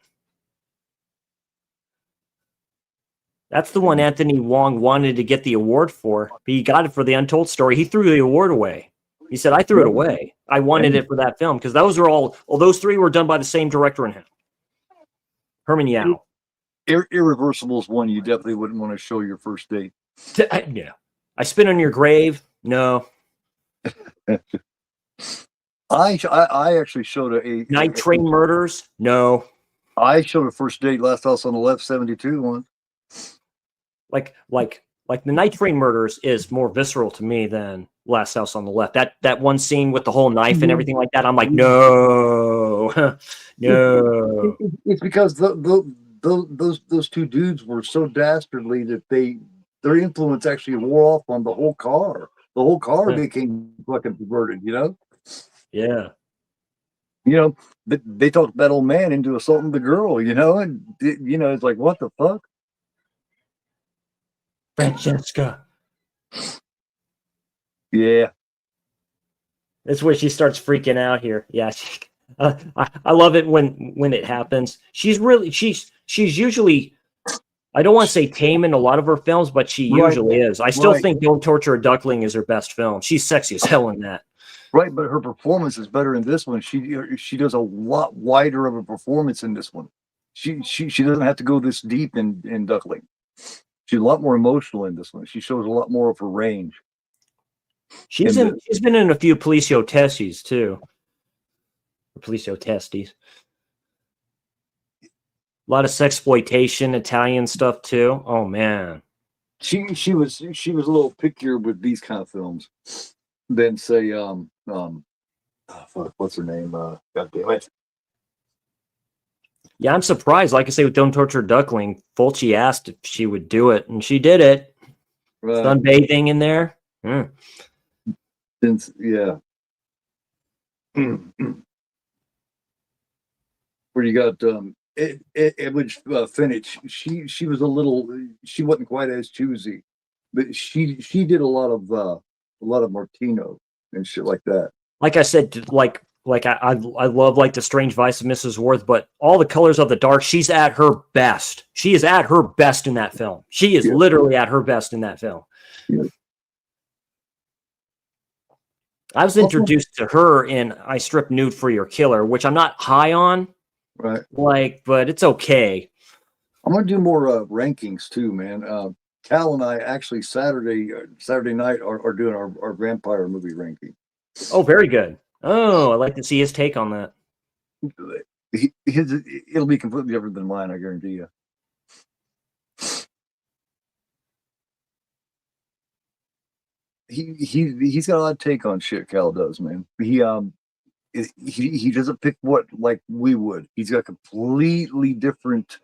that's the one Anthony Wong wanted to get the award for. But he got it for the Untold Story. He threw the award away. He said, "I threw it away. I wanted it for that film," because those 3 were done by the same director and him, Herman Yao. Irreversible is one you definitely wouldn't want to show your first date. Yeah. I Spit on Your Grave. No. I actually showed a Night Train Murders. No. I showed a first date, Last House on the Left, 72 one. Like the Night Train Murders is more visceral to me than Last House on the Left. That one scene with the whole knife and everything like that. I'm like, no, no. It's because those 2 dudes were so dastardly that their influence actually wore off on the whole car. The whole car became fucking perverted, you know? Yeah. You know, they talked that old man into assaulting the girl, you know? And, you know, it's like, what the fuck? Francesca. Yeah. That's where she starts freaking out here. Yeah. I love it when it happens. She's usually, I don't want to say tame in a lot of her films, but she usually is. I still think Don't Torture a Duckling is her best film. She's sexy as hell in that. Right, but her performance is better in this one. She does a lot wider of a performance in this one. She doesn't have to go this deep in Duckling. She's a lot more emotional in this one. She shows a lot more of her range. She's been in a few Policio Testes too. Policio Testes. A lot of sexploitation, Italian stuff too. Oh man. She was a little pickier with these kind of films than say fuck, what's her name? God damn it. Yeah, I'm surprised. Like I say, with Don't Torture Duckling, Fulci asked if she would do it, and she did it. Right. Sunbathing in there. Since where you got Edwidge Finch. She was she wasn't quite as choosy, but she did a lot of Martino and shit like that. Like I said, I love like The Strange Vice of Mrs. Worth, but All the Colors of the Dark, she's at her best. She is at her best in that film. She is literally at her best in that film. Yeah. I was introduced to her in I Strip Nude for Your Killer, which I'm not high on. Right. But it's okay. I'm gonna do more rankings too, man. Cal and I actually Saturday night are doing our vampire movie ranking. Oh, very good. Oh, I'd like to see his take on that. It'll be completely different than mine, I guarantee you. He's got a lot of take on shit. Cal does, man. He doesn't pick what like we would. He's got completely different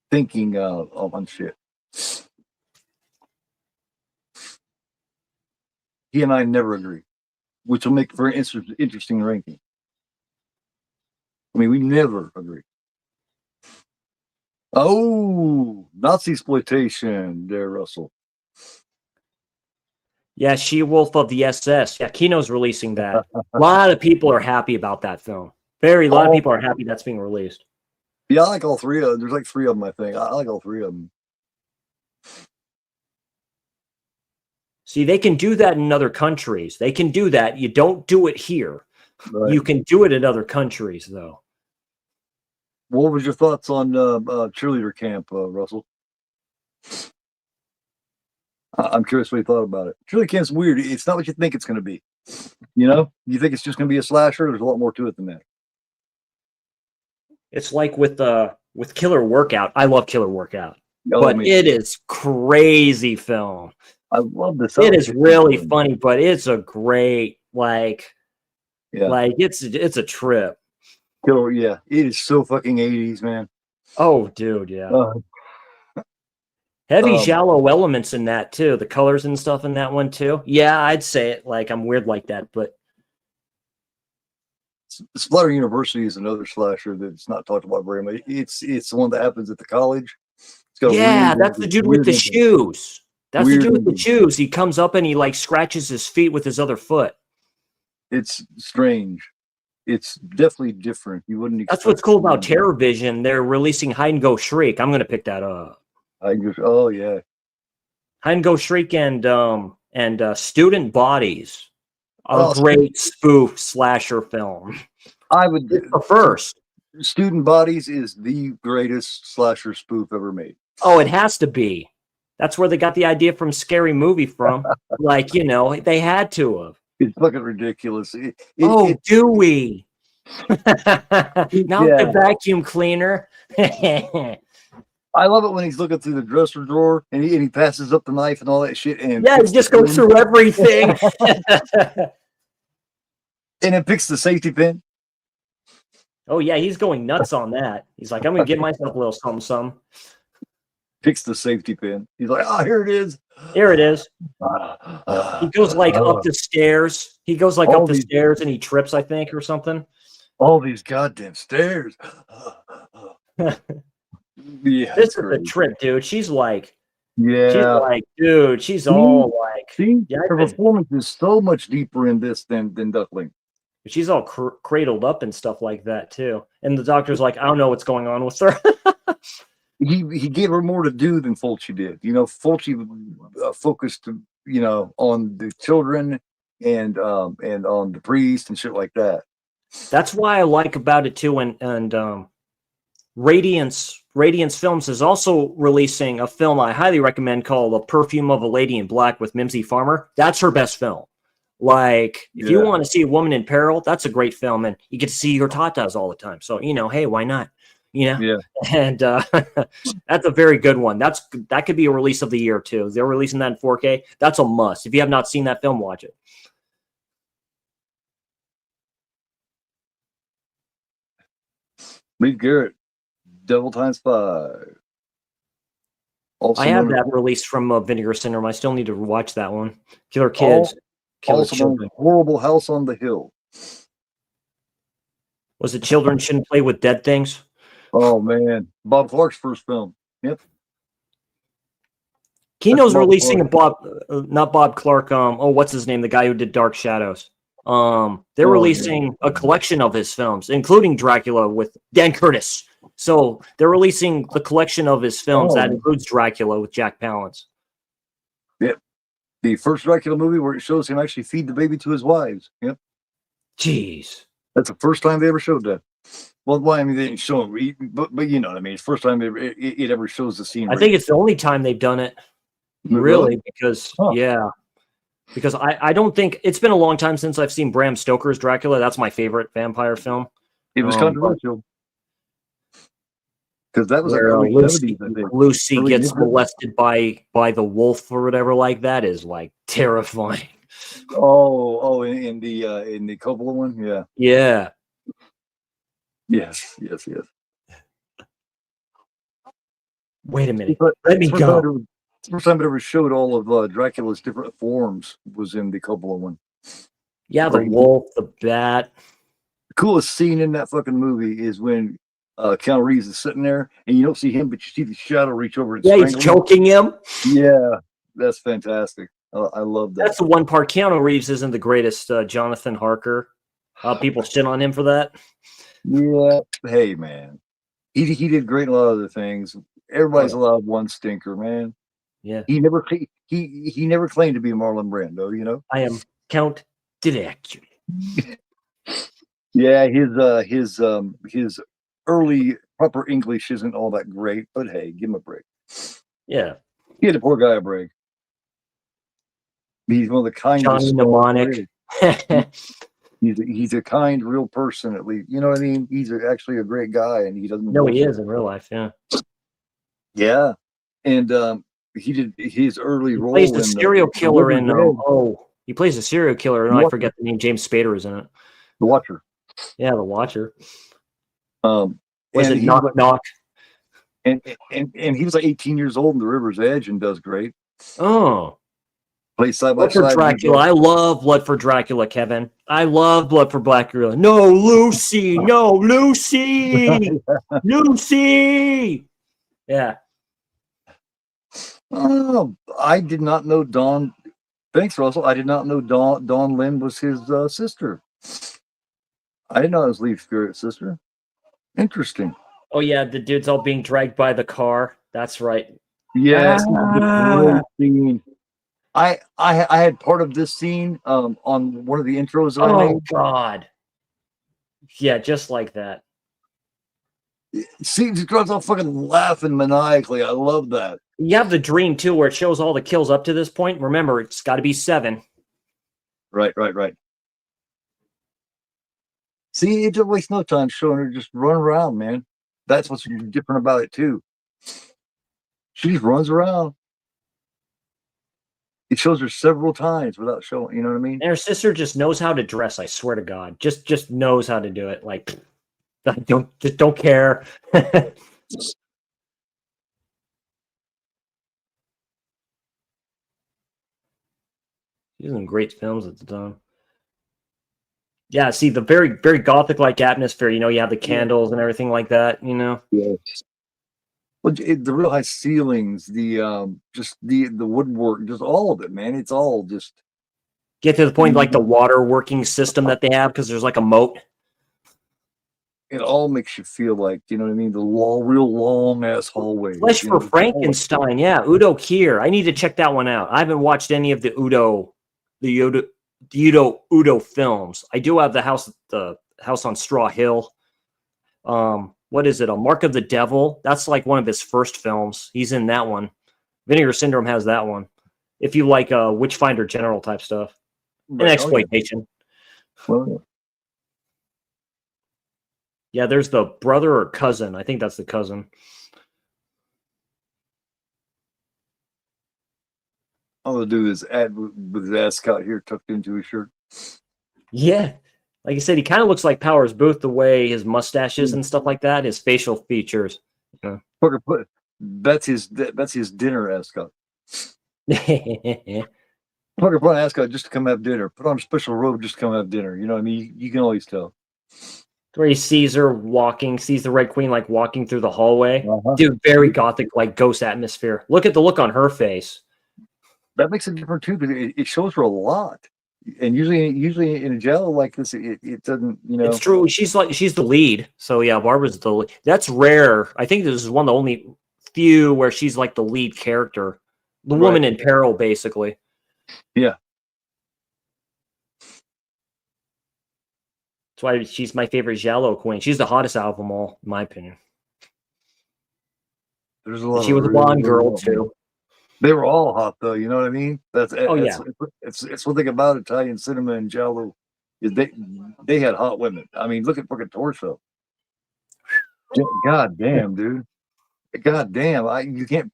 thinking on shit. He and I never agree, which will make for an interesting ranking. I mean, we never agree. Oh, Nazi exploitation there, Russell. Yeah, She-Wolf of the SS. Yeah, Kino's releasing that. A lot of people are happy about that film. A lot of people are happy that's being released. Yeah, I like all three of them. There's like three of them, I think. I like all three of them. See, they can do that in other countries. They can do that. You don't do it here. Right. You can do it in other countries, though. What was your thoughts on cheerleader camp, Russell? I'm curious what you thought about it. Cheerleader camp's weird. It's not what you think it's going to be. You know, you think it's just going to be a slasher. There's a lot more to it than that. It's like with Killer Workout. I love Killer Workout, Oh, but it is crazy film. I love this. It is really funny, but it's a great like it's a trip. Killer, yeah, it is so fucking 80s, man. Oh, dude, yeah. Heavy giallo elements in that too. The colors and stuff in that one too. Yeah, I'd say it like I'm weird like that, but Splatter University is another slasher that's not talked about very much. It's the one that happens at the college. Yeah, that's the dude with the shoes. That's the dude with the shoes. He comes up and he like scratches his feet with his other foot. It's strange. It's definitely different. You wouldn't. That's what's cool about Terror Vision. They're releasing Hide and Go Shriek. I'm gonna pick that up. Oh yeah, Hide and Go Shriek and Student Bodies. A great spoof slasher film. I would. It's the first. Student Bodies is the greatest slasher spoof ever made. Oh, it has to be. That's where they got the idea from Scary Movie from. Like, you know, they had to have. It's fucking ridiculous. Dewey. Not the vacuum cleaner. I love it when he's looking through the dresser drawer and he passes up the knife and all that shit. And yeah, he just goes through everything. And it picks the safety pin. Oh, yeah, he's going nuts on that. He's like, I'm going to get myself a little something. Picks the safety pin. He's like, oh, here it is. Here it is. He goes like up the stairs. He goes like up the stairs and he trips, I think, or something. All these goddamn stairs. Yeah, this is a trip, dude. She's like, dude, she's all like, her performance is so much deeper in this than Duckling. She's all cradled up and stuff like that too. And the doctor's like, I don't know what's going on with her. He gave her more to do than Fulci did. You know, Fulci focused, you know, on the children and on the priest and shit like that. That's why I like about it too. And Radiance Films is also releasing a film I highly recommend called "The Perfume of a Lady in Black" with Mimsy Farmer. That's her best film. Like, if you want to see a woman in peril, that's a great film, and you get to see her tatas all the time. So, you know, hey, why not? You know, and that's a very good one. That could be a release of the year too. They're releasing that in 4K. That's a must. If you have not seen that film, watch it. Lee Garrett, Devil Times 5. Also I have that released from Vinegar Syndrome. I still need to watch that one. Killer Kids. Killer Children. Horrible House on the Hill. Was it Children Shouldn't Play with Dead Things? Oh, man. Bob Clark's first film. Yep. Kino's releasing not Bob Clark. What's his name? The guy who did Dark Shadows. They're releasing a collection of his films, including Dracula with Dan Curtis. So they're releasing the collection of his films that includes Dracula with Jack Palance. Yep. The first Dracula movie where it shows him actually feed the baby to his wives. Yep. Jeez. That's the first time they ever showed that. Well, I mean, they didn't show him, but you know what I mean. It's the first time it ever shows the scene. I think it's the only time they've done it. Really? Because Huh. yeah, because I don't think it's been a long time since I've seen Bram Stoker's Dracula. That's my favorite vampire film. It was But controversial because that was like where early Lucy 70s, I think. Lucy Early gets mid 70s. molested by the wolf or whatever like that is like terrifying. Oh, in the Coppola one, yeah, Yeah. yes. Wait a minute. But Let me go. the first time it ever showed all of Dracula's different forms was in the Coppola one. Yeah, the wolf, the bat. The coolest scene in that fucking movie is when Keanu Reeves is sitting there and you don't see him, but you see the shadow reach over and Yeah, he's strangle him. choking him. Yeah, that's fantastic. I love that. That's the one part. Keanu Reeves isn't the greatest. Jonathan Harker. People shit on him for that. Yeah. Hey, man. He did great in a lot of other things. Everybody's allowed one stinker, man. Yeah. He never claimed to be Marlon Brando, you know? I am Count Dracula. Yeah, his early proper English isn't all that great, but hey, give him a break. Yeah. Give the poor guy a break. He's one of the kindest. Johnny Mnemonic. He's a kind, real person, at least. You know what I mean? He's actually a great guy, and he doesn't. No, he is in real life. Yeah. Yeah, and he did his early role. Plays the serial killer in. He plays the serial killer, and I forget the name. James Spader is in it. The Watcher. Yeah, the Watcher. Was it Knock Knock? And he was like 18 years old in The River's Edge and does great. Oh. Plays side by Blood for side. Dracula. I love Blood for Dracula, Kevin. I love Blood for Dracula. No, Lucy. No, Lucy. Lucy. Yeah. I did not know Dawn. Thanks, Russell. I did not know Dawn Lynn was his sister. I didn't know it was Leaf Spirit's sister. Interesting. Oh yeah, the dude's all being dragged by the car. That's right. Yes, great scene. I had part of this scene on one of the intros that I made. Oh God. Yeah, just like that. See, the girls all fucking laughing maniacally. I love that. You have the dream too, where it shows all the kills up to this point. Remember, it's got to be 7. Right. See, it didn't waste no time showing her just run around, man. That's what's different about it too. She just runs around. It shows her several times without showing. You know what I mean? And her sister just knows how to dress. I swear to God, just knows how to do it. Like, don't care. She's in great films at the time. Yeah, see the very, very gothic-like atmosphere. You know, you have the candles and everything like that. You know. Yes. Well, the real high ceilings, just the woodwork, just all of it, man. It's all just get to the point like the water working system that they have because there's like a moat. It all makes you feel like, you know what I mean? The real long ass hallway. Flesh for Frankenstein, yeah. Udo Kier. I need to check that one out. I haven't watched any of the Udo films. I do have the House on Straw Hill. What is it? A Mark of the Devil. That's like one of his first films. He's in that one. Vinegar Syndrome has that one. If you like Witchfinder General type stuff. And exploitation. Well, yeah, there's the brother or cousin. I think that's the cousin. All he'll do is add with his ascot here tucked into his shirt. Yeah. Like I said, he kind of looks like Powers Booth, the way his mustache is and stuff like that, his facial features. Yeah. That's his dinner ascot. Put on an ascot just to come have dinner. Put on a special robe just to come have dinner. You know what I mean? You can always tell. Where he sees her walking, sees the Red Queen like walking through the hallway. Dude, very gothic, like ghost atmosphere. Look at the look on her face. That makes it different too, because it shows her a lot. And usually in a giallo like this, it doesn't, you know. It's true. She's the lead. So yeah, Barbara's the lead. That's rare. I think this is one of the only few where she's like the lead character. The woman in peril, basically. Yeah. That's why she's my favorite giallo queen. She's the hottest out of them all, in my opinion. There's a lot. She was a blonde girl too. They were all hot though. You know what I mean? Oh yeah, It's one thing about Italian cinema and Giallo is they had hot women. I mean, look at fucking Torso. God damn, dude. God damn. You can't.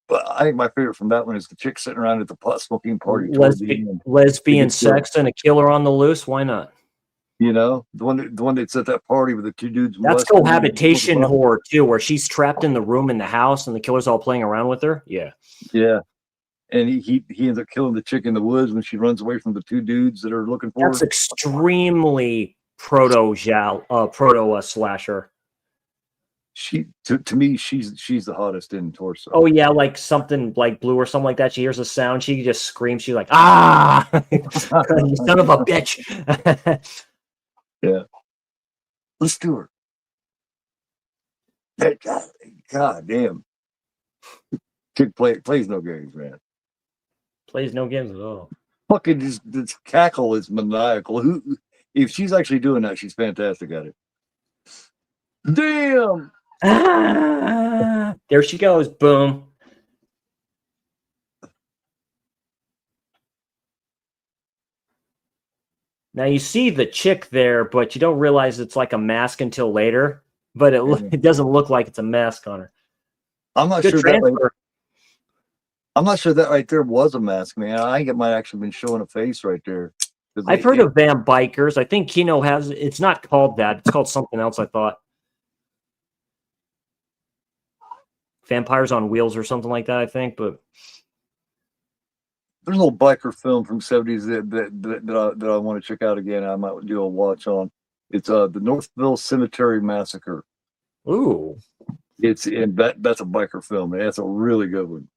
But I think my favorite from that one is the chick sitting around at the pot smoking party toward the end. lesbian They get killed. sex and a killer on the loose. Why not? You know, the one that's at that party with the two dudes. That's molesting them. cohabitation horror too, where she's trapped in the room in the house and the killer's all playing around with her. Yeah. Yeah. And he ends up killing the chick in the woods when she runs away from the two dudes that are looking for That's her. extremely proto slasher. To me, she's the hottest in Torso. Oh yeah, like something like Blue or something like that. She hears a sound, she just screams. She's like, "Ah, you son of a bitch!" Yeah. Let's do her. God damn. Chick plays no games, man. Plays no games at all. Fucking this cackle is maniacal. If she's actually doing that, she's fantastic at it. Damn. Ah, there she goes. Boom. Now you see the chick there, but you don't realize it's like a mask until later. But it doesn't look like it's a mask on her. I'm not Good sure transfer. I'm not sure that right there was a mask, man. I think it might actually been showing a face right there. I've heard of Van Bikers. I think Kino has. It's not called that. It's called something else. I thought Vampires on Wheels or something like that. I think, but there's a little biker film from '70s that I want to check out again. I might do a watch on. It's the Northville Cemetery Massacre. Ooh, that's a biker film. And that's a really good one.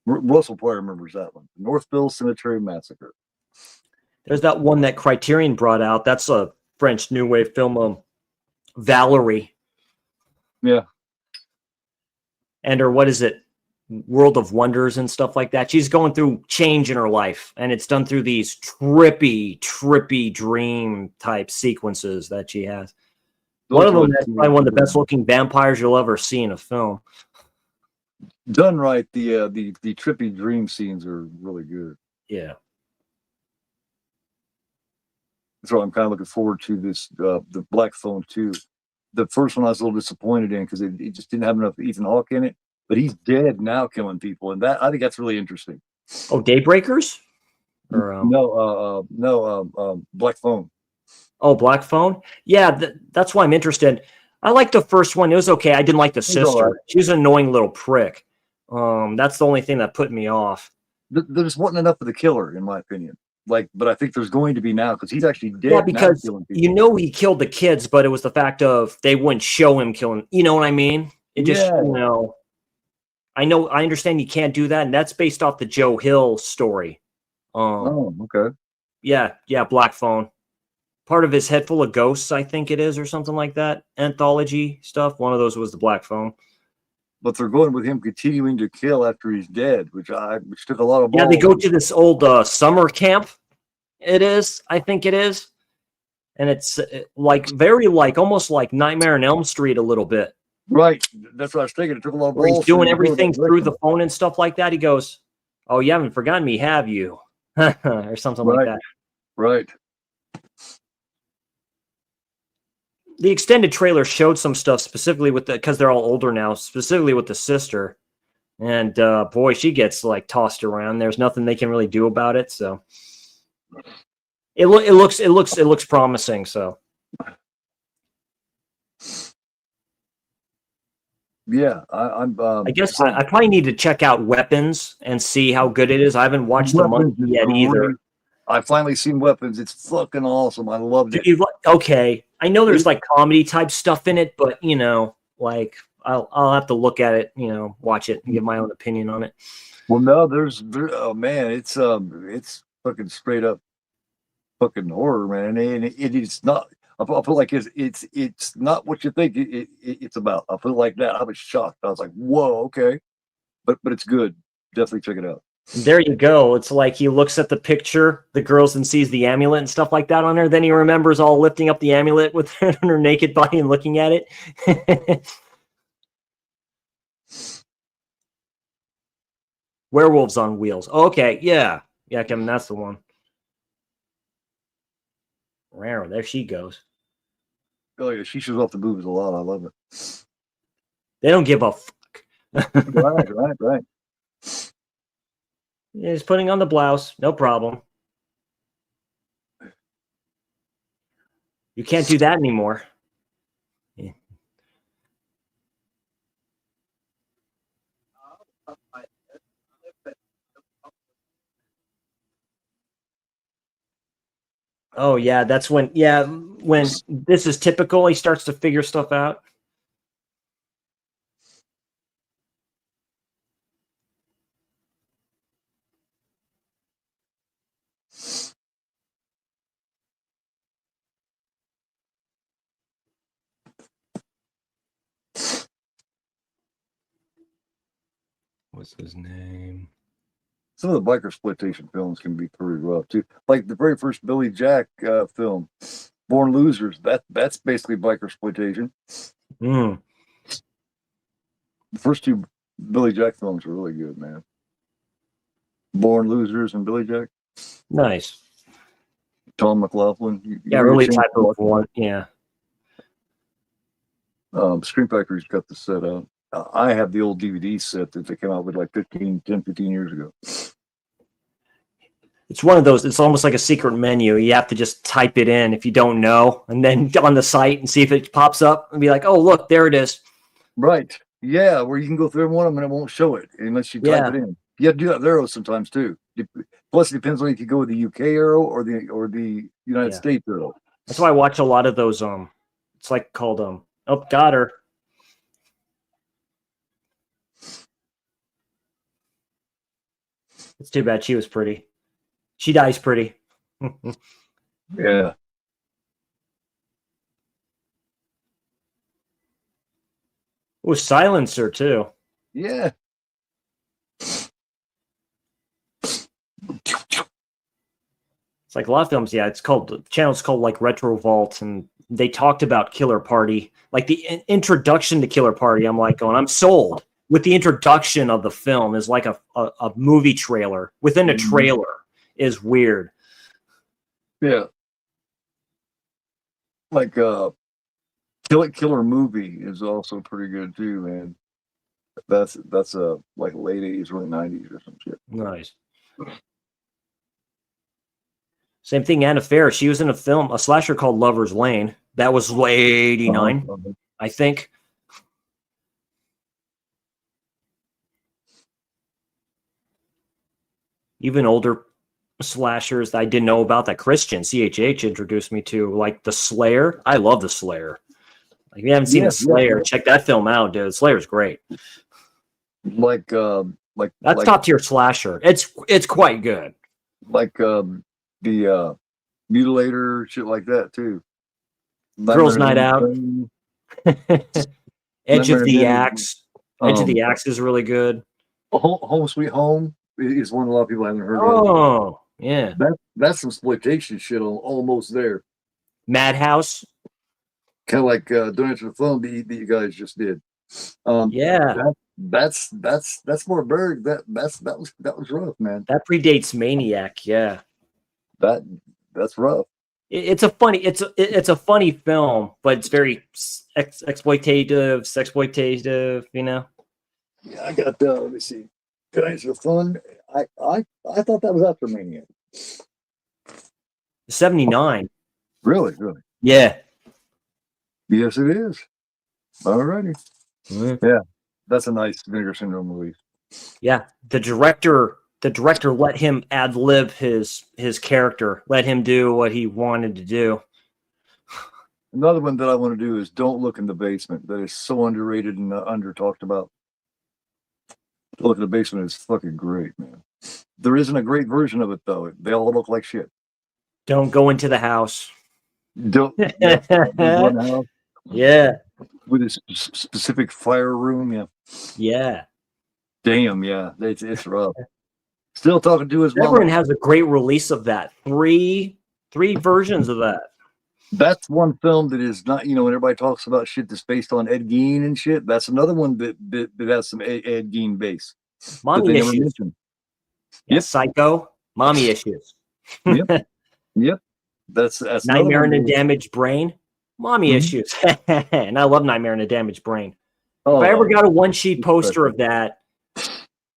Russell probably remembers that one. Northville Cemetery Massacre. There's that one that Criterion brought out. That's a French New Wave film, Valerie. Yeah. And or what is it? World of Wonders and stuff like that. She's going through change in her life, and it's done through these trippy dream type sequences that she has. One of them is probably one of the best looking vampires you'll ever see in a film. Done right, the trippy dream scenes are really good. Yeah. So I'm kind of looking forward to this, the Black Phone 2. The first one I was a little disappointed in because it just didn't have enough Ethan Hawke in it, but he's dead now killing people. And I think that's really interesting. Oh, Daybreakers? Or, no, Black Phone. Oh, Black Phone? Yeah, that's why I'm interested. I liked the first one. It was okay. I didn't like the sister. Right. She was an annoying little prick. That's the only thing that put me off. There just wasn't enough of the killer, in my opinion. But I think there's going to be now because he's actually dead. Yeah, because he killed the kids, but it was the fact of they wouldn't show him killing. You know what I mean? It just, I understand you can't do that, and that's based off the Joe Hill story. Okay. Yeah, Black Phone. Part of his Head Full of Ghosts, I think it is, or something like that. Anthology stuff. One of those was the Black Phone. But they're going with him continuing to kill after he's dead, which took a lot of balls. Yeah, they go to this old summer camp. I think it is. And it's almost like Nightmare on Elm Street a little bit. Right. That's what I was thinking. It took a lot of balls. He's doing everything through the phone and stuff like that. He goes, "Oh, you haven't forgotten me, have you?" or something like that. Right. The extended trailer showed some stuff specifically because they're all older now, specifically with the sister. And boy, she gets like tossed around. There's nothing they can really do about it. So it looks promising. So yeah, I guess I probably need to check out Weapons and see how good it is. I haven't watched The Monkey yet either. I finally seen Weapons. It's fucking awesome. I loved it. Okay, I know there's like comedy type stuff in it, but like I'll have to look at it, watch it and give my own opinion on it. Well, no, oh man, it's fucking straight up fucking horror, man, and it's not. I feel like it's not what you think it's about. I feel like that. I was shocked. I was like, whoa, okay, but it's good. Definitely check it out. There you go. It's like he looks at the picture, the girls, and sees the amulet and stuff like that on her. Then he remembers all lifting up the amulet with her naked body and looking at it. Werewolves on Wheels. Okay, yeah. Yeah, Kevin, that's the one. Wow, there she goes. Oh yeah, she shows off the boobs a lot. I love it. They don't give a fuck. Right. He's putting on the blouse. No problem. You can't do that anymore. Yeah. Oh yeah, that's when when this is typical, he starts to figure stuff out. What's his name? Some of the biker exploitation films can be pretty rough too. Like the very first Billy Jack film, Born Losers. That's basically biker exploitation. Mm. The first two Billy Jack films were really good, man. Born Losers and Billy Jack. Nice. Tom McLaughlin. Yeah, really type of one. Yeah. Screen Factory's got the set out. I have the old DVD set that they came out with like 15 years ago. It's one of those, it's almost like a secret menu. You have to just type it in if you don't know, and then on the site and see if it pops up and be like, oh, look, there it is. Right. Yeah, where you can go through one of them and it won't show it unless you type it in. You have to do that with arrows sometimes too. Plus, it depends on if you go with the UK arrow or the United States arrow. That's why I watch a lot of those. It's like called oh, got her. It's too bad she was pretty. She dies pretty. Yeah. Oh, Silencer too. Yeah. It's like a lot of films. Yeah, the channel's called like Retro Vault, and they talked about Killer Party, like the introduction to Killer Party. I'm like going, I'm sold. With the introduction of the film is like a movie trailer within a trailer is weird. Yeah. Like Killer Movie is also pretty good too, man. That's like late 80s, early 90s or some shit. Nice. Same thing, Anna Faris. She was in a slasher called Lover's Lane. That was late 89, I think. Even older slashers that I didn't know about that Christian CHH introduced me to, like The Slayer. I love The Slayer. Like, if you haven't seen The Slayer, check that film out, dude. The Slayer's great. Like that's top tier slasher. It's quite good. Like the Mutilator, shit like that too. Girls' Night Out. Edge of the Axe. Edge of the Axe is really good. Home Sweet Home is one a lot of people haven't heard of. Oh, yeah. That's some exploitation shit almost there. Madhouse. Kind of like Don't Answer the Phone that you guys just did. That's more Berg. That was rough, man. That predates Maniac. Yeah. That's rough. It's a funny film, but it's very exploitative, you know. Yeah, I got let me see. Don't Answer the Phone. I thought that was after Maniac. 79. Really? Yeah. Yes, it is. Alrighty. Mm-hmm. Yeah, that's a nice Vinegar Syndrome release. Yeah, the director let him ad lib his character, let him do what he wanted to do. Another one that I want to do is Don't Look in the Basement. That is so underrated and under talked about. Look in the Basement is fucking great, man. There isn't a great version of it though. They all look like shit. Don't Go Into the House. Don't. House. Yeah. With a specific fire room, yeah. Yeah. Damn, yeah. It's rough. Still talking to his mom. Everyone has a great release of that. Three versions of that. That's one film that is not, when everybody talks about shit that's based on Ed Gein and shit. That's another one that has some Ed Gein base. Mommy Issues. Yeah, Yep. Psycho, mommy issues. Yep. Yep. That's another Nightmare one. and a Damaged Brain, mommy Mhm. issues. And I love Nightmare and a Damaged Brain. If I ever Oh, got a one sheet poster of that,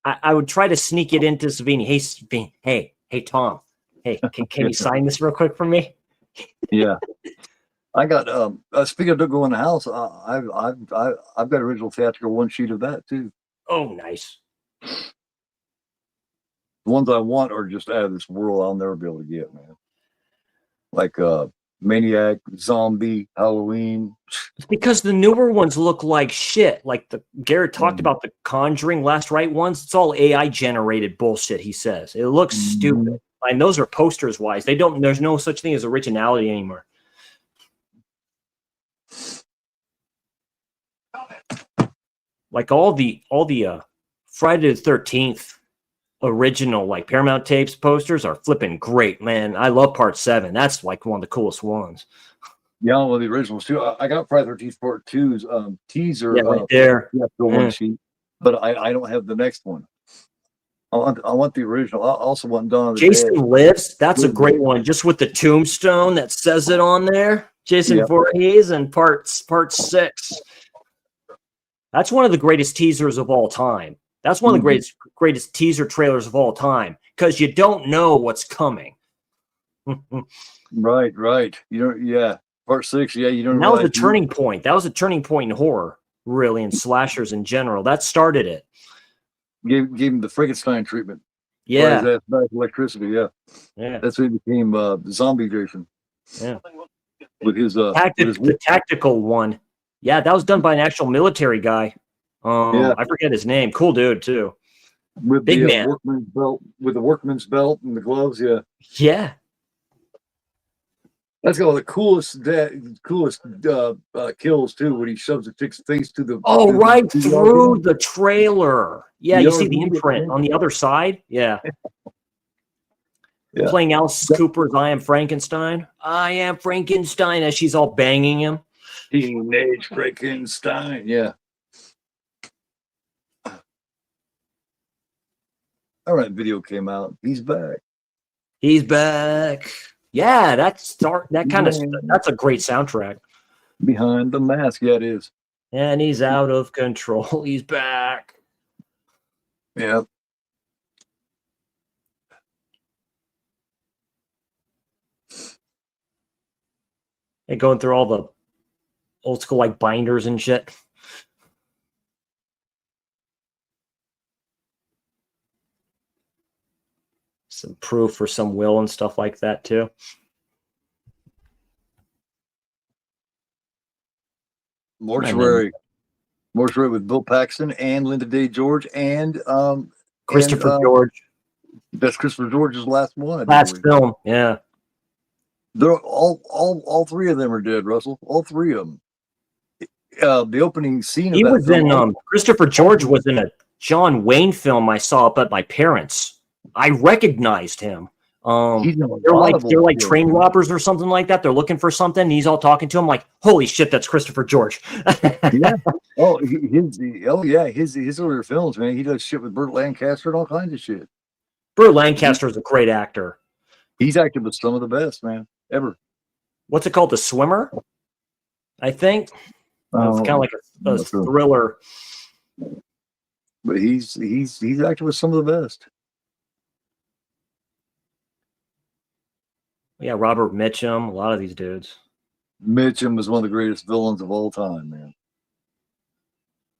I would try to sneak it into Savini. Hey, Savini, hey, Tom. Hey, can you sign this real quick for me? yeah. I got speaking of Don't Go in the House, I've got original theatrical one sheet of that too. Oh, nice. The ones I want are just out of this world. I'll never be able to get, man. Like Maniac, Zombie, Halloween. It's because the newer ones look like shit. Like Garrett talked about the Conjuring Last Right ones. It's all AI generated bullshit. He says it looks stupid, and those are posters wise. They don't. There's no such thing as originality anymore. Like all the Friday the 13th original like Paramount tapes posters are flipping great, man. I love Part 7. That's like one of the coolest ones. Yeah, one of the originals too. I got Friday the 13th Part 2's teaser. Yeah, right there. One sheet, but I don't have the next one. I want the original. I also want Dawn of the Jason Dead. Lives. That's a great one, just with the tombstone that says it on there. Jason Voorhees and part 6. That's one of the greatest teasers of all time. That's one of the greatest teaser trailers of all time because you don't know what's coming. Right. You don't. Yeah, Part 6. Yeah, you don't. And that was the turning point. That was a turning point in horror, really, and slashers in general. That started it. Gave him the Frankenstein treatment. Yeah. His ass back electricity. Yeah. That's when he became Zombie Jason. Yeah. With his the tactical one. Yeah, that was done by an actual military guy. I forget his name. Cool dude too. With big the man. workman's belt, with the workman's belt and the gloves. Yeah. Yeah. That's got all the coolest kills too. When he shoves the chick's face to the right through the trailer. Yeah, you see the imprint on the other side. Yeah. Playing Alice Cooper's "I Am Frankenstein." I am Frankenstein as she's all banging him. Teenage Frankenstein. Yeah. All right, video came out. He's back. He's back. Yeah, that's a great soundtrack. Behind the Mask. Yeah, it is. And he's out of control. He's back. Yeah. And going through all the old school like binders and shit. Some proof for some will and stuff like that too. Mortuary with Bill Paxton and Linda Day George and Christopher George. That's Christopher George's last one. Last film, yeah. They're all three of them are dead, Russell. All three of them. The opening scene. He was in Christopher George was in a John Wayne film I saw up at my parents'. I recognized him. They're like train robbers or something like that. They're looking for something. And he's all talking to him like, "Holy shit, that's Christopher George." Yeah. Oh, his earlier films, man. He does shit with Burt Lancaster and all kinds of shit. Burt Lancaster is a great actor. He's acted with some of the best, man, ever. What's it called? The Swimmer, I think. It's kind of like a thriller. But he's acted with some of the best. Yeah, Robert Mitchum, a lot of these dudes. Mitchum was one of the greatest villains of all time, man.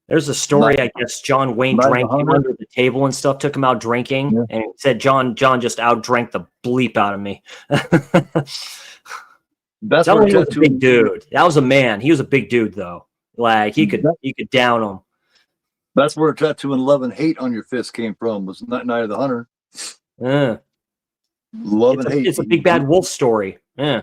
There's a story, I guess John Wayne drank him under the table and stuff, took him out drinking, and he said John just outdrank the bleep out of me. That's John Wayne was a big dude. That was a man. He was a big dude, though. Like he could down him. That's where Tattoo and Love and Hate on your fist came from. Was Night of the Hunter. Yeah. Love and Hate. It's a big bad wolf story. Yeah.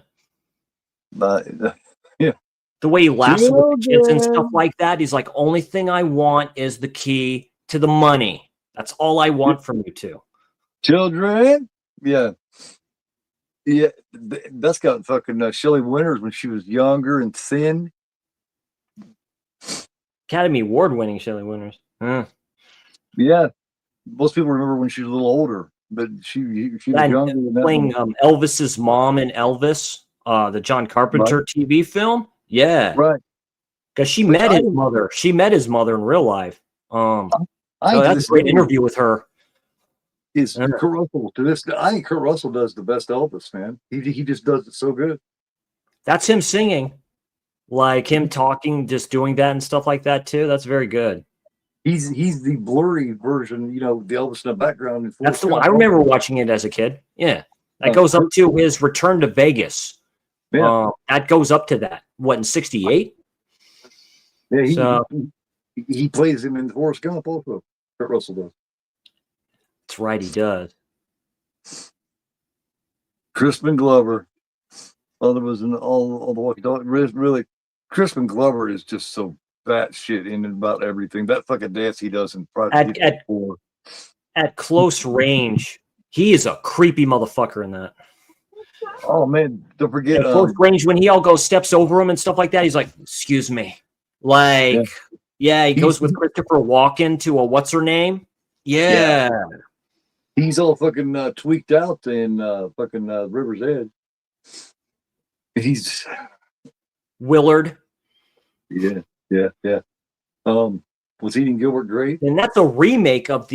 Yeah. The way he laughs with the kids and stuff like that. He's like, only thing I want is the key to the money. That's all I want from you two. Children. Yeah. Yeah. That's got fucking Shelley Winters when she was younger and thin. Academy Award winning Shelley Winters. Yeah. Most people remember when she was a little older. but she was And younger than that playing one. Elvis's mom in Elvis, the John Right, Carpenter TV film. Yeah, right. because she But met his mother. She met his mother in real life. I Oh, to that's a this great day interview with her. is Yeah. Kurt Russell. To this day, I think Kurt Russell does the best Elvis, man. He just does it so good. That's him singing, like him talking, just doing that and stuff like that too. That's very good. He's the blurry version, the Elvis in the background in That's Forrest the one. Gump. I remember watching it as a kid. Yeah, that Uh, goes up Kurt- to his return to Vegas. yeah, That goes up to that. What in '68? yeah. So He plays him in Forrest Gump also. Kurt Russell does. that's right, he does. Crispin Glover. Other was in all the walkie-talkie. Really, Crispin Glover is just so batshit in about everything. That fucking dance he does in Project At 4. at close range, he is a creepy motherfucker in that. Oh man, don't forget. At close range, when he all goes steps over him and stuff like that, he's like, "Excuse me." Like, yeah, he goes with Christopher Walken to a what's her name? Yeah, he's all fucking tweaked out in fucking River's Edge. He's Willard, yeah. Was Eating Gilbert great? and that's a remake of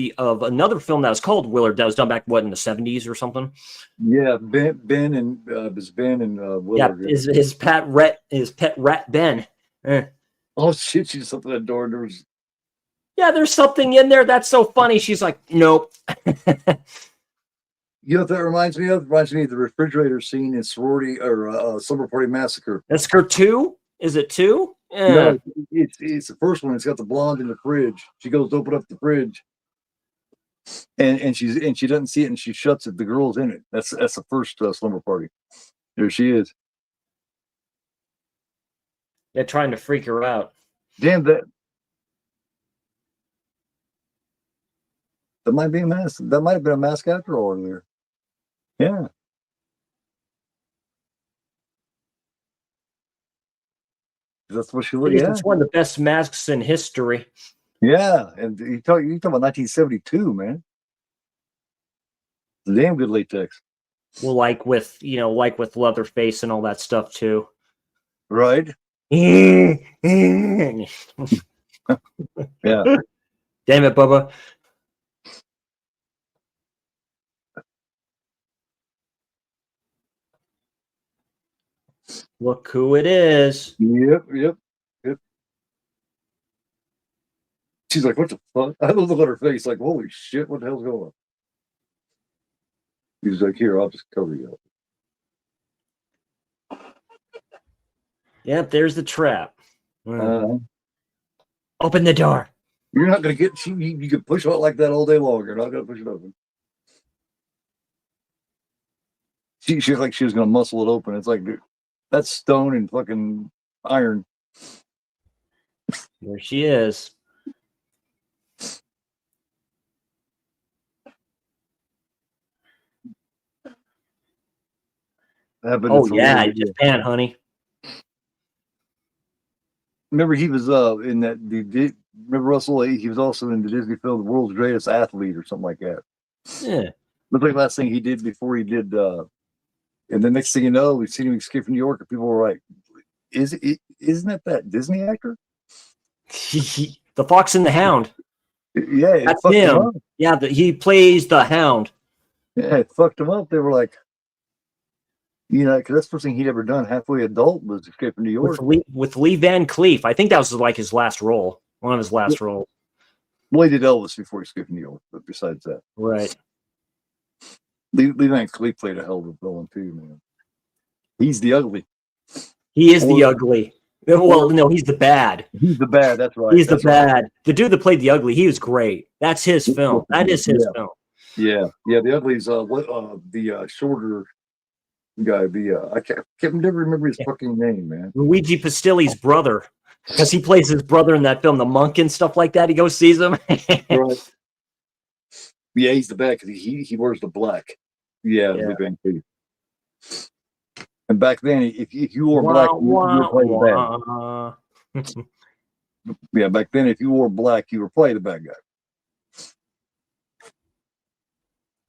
another film that was called Willard that was done back in the '70s or something. Yeah, Ben and Willard. Yeah, his pet rat Ben. Oh shit, she's something that door. There was. Yeah, there's something in there that's so funny. She's like, nope. You know what that reminds me of? It reminds me of the refrigerator scene in Sorority or Slumber Party Massacre. That's her 2? Is it 2? Yeah. No, it's the first one. It's got the blonde in the fridge. She goes to open up the fridge, and she doesn't see it, and she shuts it. The girl's in it. That's the first Slumber Party. There she is. They're trying to freak her out. Damn that. That might be a mask. That might have been a mask after all earlier. Yeah. That's what she looked like. It's one of the best masks in history. Yeah. And you talk about 1972, man. Damn good latex. Well, like with Leatherface and all that stuff too. Right. Yeah. Damn it, Bubba. Look who it is. Yep. She's like, what the fuck? I look at her face like, holy shit, what the hell's going on? He's like, here, I'll just cover you up. Yep, there's the trap. Uh, Open the door. You're not going to get, you can push it like that all day long. You're not going to push it open. She's like she was going to muscle it open. It's like, dude, that's stone and fucking iron. There she is. Oh yeah, Japan, honey. Remember he was in that. Remember Russell? He was also in the Disney film "The World's Greatest Athlete" or something like that. Yeah. Looked like the last thing he did before he did. And the next thing you know, we've seen him escape from New York, and people were like, "Isn't that Disney actor?" The Fox and the Hound. Yeah, that's him. Yeah, he plays the Hound. Yeah, it fucked him up. They were like, because that's the first thing he'd ever done. Halfway adult was Escape from New York with Lee Van Cleef. I think that was like his last role, one of his last roles. Well, he did Elvis before he escaped from New York, but besides that, right. Lee Van Cleef played a hell of a villain too, man. He's the ugly. He is the ugly. Well, no, he's the bad. He's the bad. That's right. He's the bad. Right. The dude that played the ugly, he was great. That's his film. That is his film. Yeah. The ugly's the shorter guy. I can't never remember his fucking name, man. Luigi Pistilli's brother, because he plays his brother in that film, The Monk and stuff like that. He goes sees him. Right. Yeah, he's the bad because he wears the black. Yeah. Lee Van Cleef. And back then, if you wore black, you were playing the bad. Yeah, back then, if you wore black, you were playing the bad guy.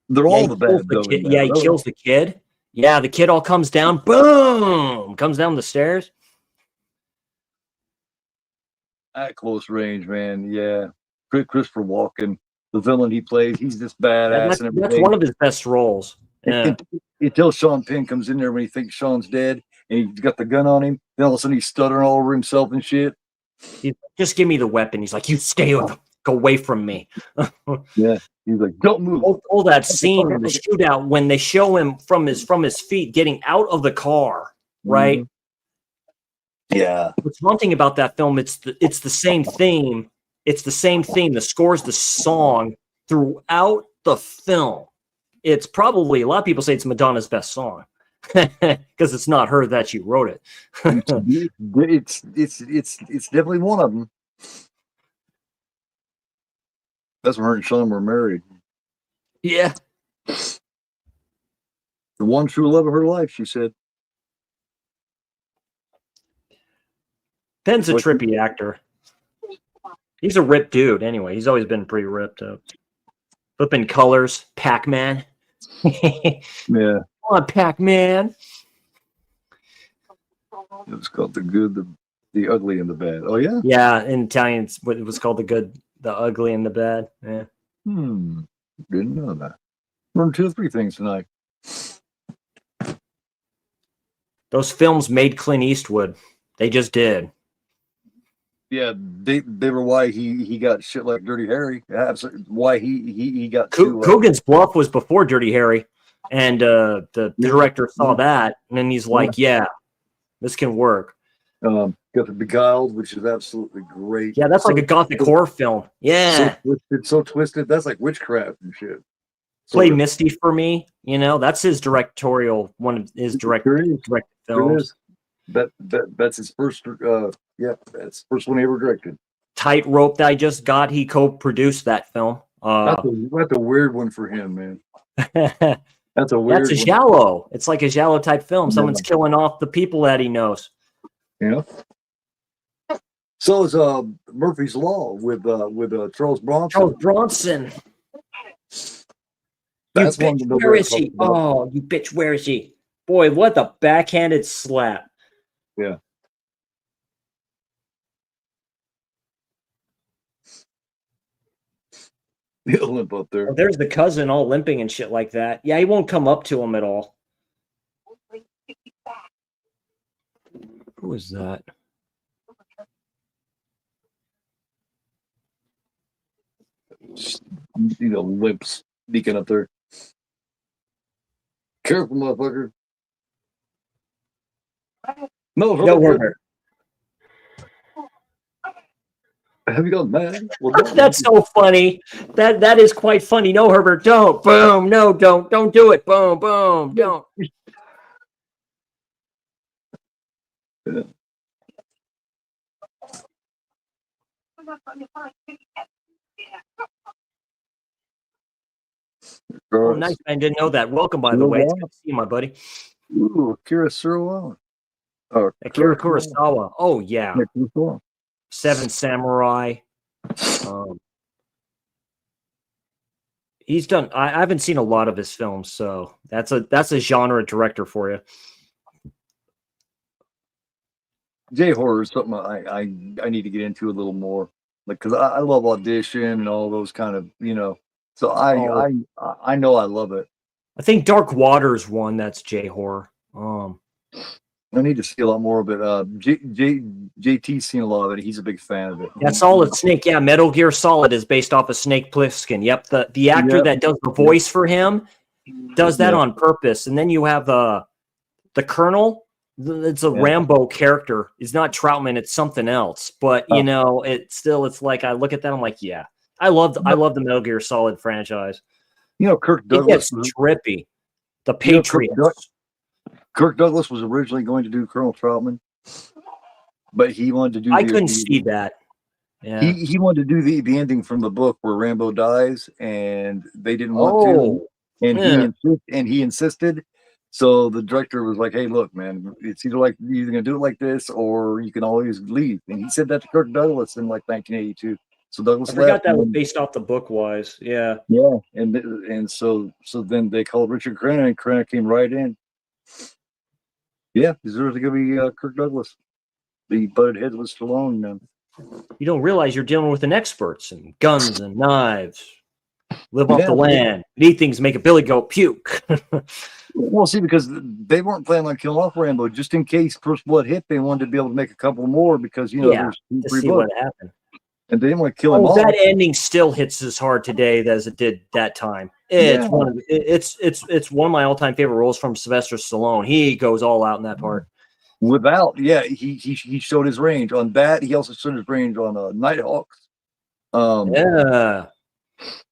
They're Yeah, all he the kills bad the villain kid. Yeah, now. he kills the kid. Yeah, the kid all comes down. Boom! Comes down the stairs. At close range, man. Yeah. Christopher Walken, the villain he plays, he's just badass and That's everything. one of his best roles. Yeah. Until Sean Penn comes in there when he thinks Sean's dead and he's got the gun on him. Then all of a sudden he's stuttering all over himself and shit. Just give me the weapon. He's like, you stay away from me. Yeah. He's like, don't move. All that scene in the shootout when they show him from his feet getting out of the car, right? Yeah. What's haunting about that film? It's the same theme. It's the same theme. The score's the song throughout the film. It's probably, a lot of people say it's Madonna's best song because it's not her that she wrote it. it's definitely one of them. That's when her and Sean were married. Yeah. The one true love of her life, she said. Penn's a trippy actor. He's a ripped dude anyway. He's always been pretty ripped up. Flipping colors, Pac-Man. Yeah. Come on, Pac-Man. It was called The Good, the Ugly, and the Bad. Oh, yeah? Yeah, in Italian, it was called The Good, the Ugly, and the Bad. Yeah. Didn't know that. Learned 2 or 3 things tonight. Those films made Clint Eastwood. They just did. Yeah, they were why he got shit like Dirty Harry. Absolutely, why he got Coogan's Bluff was before Dirty Harry, and the director saw that, and then he's like, "Yeah, this can work." Got the Beguiled, which is absolutely great. Yeah, that's like a gothic horror film. Yeah, so twisted. That's like witchcraft and shit. Play Misty for Me. You know, that's his directorial one of his directed films. That's his first. That's the first one he ever directed. Tightrope that I just got. He co-produced that film. That's a weird one for him, man. That's a weird. That's a giallo. It's like a giallo type film. Someone's killing off the people that he knows. Yeah. So is Murphy's Law with Charles Bronson. Charles Bronson. That's bitch, where is he? Oh, you bitch, where is he? Boy, what the backhanded slap. Yeah. He'll limp up there. Oh, there's the cousin all limping and shit like that. Yeah, he won't come up to him at all. Who is that? You know, limps sneaking up there. Careful, motherfucker. No, Herbert. Have you gone mad? Well, that's so funny. That is quite funny. No, Herbert, don't. Boom. No, don't. Don't do it. Boom, boom. Don't. Yeah. Oh, nice. I didn't know that. Welcome, by the way. It's good to see you, my buddy. Ooh, Akira Kurosawa. Akira Kurosawa. Oh, yeah. Seven Samurai. He's done. I haven't seen a lot of his films, so that's a genre director for you. J-horror is something I need to get into a little more, like, because I love Audition and all those kind of, you know. So I know I love it. I think Dark Water's one that's J-horror. I need to see a lot more of it. JT's seen a lot of it. He's a big fan of it. Yeah, Solid Snake. Yeah, Metal Gear Solid is based off of Snake Plissken. Yep, the actor that does the voice for him does that on purpose. And then you have the Colonel. It's a Rambo character. It's not Troutman. It's something else. But you know, it's like I look at that. I'm like, yeah, I love the Metal Gear Solid franchise. You know, Kirk Douglas. It gets trippy. The Patriots. Kirk Douglas was originally going to do Colonel Troutman, but he wanted to do. I couldn't see that. Yeah, he wanted to do the ending from the book where Rambo dies, and they didn't want to, and he insisted. So the director was like, "Hey, look, man, it's either you're gonna do it like this, or you can always leave." And he said that to Kirk Douglas in like 1982. So Douglas I forgot left. that was based off the book wise. Yeah. Yeah, and so then they called Richard Crenna, and Crenna came right in. Yeah, he's going to be Kirk Douglas. The butted heads with Stallone now. You don't realize you're dealing with an experts and guns and knives. Live off the land. Eat things, make a Billy goat puke. Well, see, because they weren't planning on killing off Rambo. Just in case First Blood hit, they wanted to be able to make a couple more because, there's to 3 see books. what happened. And they didn't want to kill him off. That ending still hits as hard today as it did that time. It's one of my all-time favorite roles from Sylvester Stallone. He goes all out in that part. He showed his range on that. He also showed his range on Nighthawks. Rutger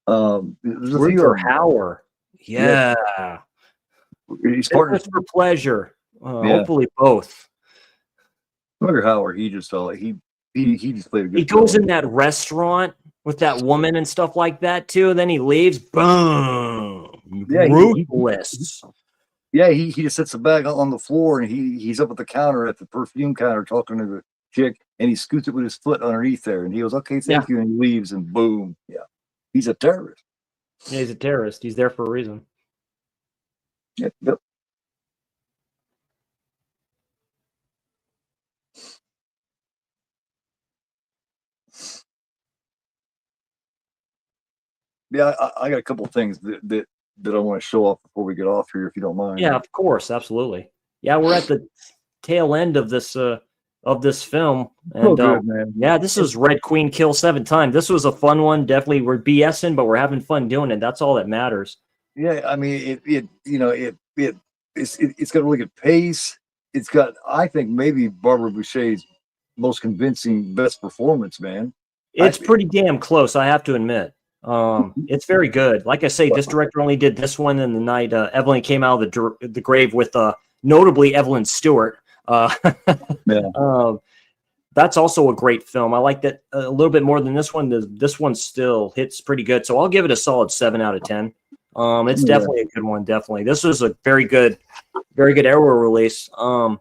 Hauer. Yeah. He's partners for pleasure. Hopefully both. Rutger Hauer, he just just played a good. He goes in that restaurant with that woman and stuff like that too. And then he leaves. Boom. Yeah, ruthless. He just sits the bag on the floor and he's up at the counter at the perfume counter talking to the chick, and he scoots it with his foot underneath there, and he goes, "Okay, thank you," and he leaves, and boom, he's a terrorist. Yeah, he's a terrorist. He's there for a reason. Yep. Yeah, I got a couple of things that I want to show off before we get off here, if you don't mind. Yeah, of course, absolutely. Yeah, we're at the tail end of this film, and good, man. Yeah, this is Red Queen Kill 7 times. This was a fun one. Definitely, we're BSing, but we're having fun doing it. That's all that matters. Yeah, I mean, it's got a really good pace. It's got, I think, maybe Barbara Boucher's most convincing, best performance, man. It's pretty damn close, I have to admit. It's very good. Like I say, this director only did this one in the night Evelyn came out of the grave with notably Evelyn Stewart. That's also a great film. I like that a little bit more than this one. This one still hits pretty good, so I'll give it a solid 7 out of 10. It's definitely a good one. Definitely, this was a very good Arrow release. I'll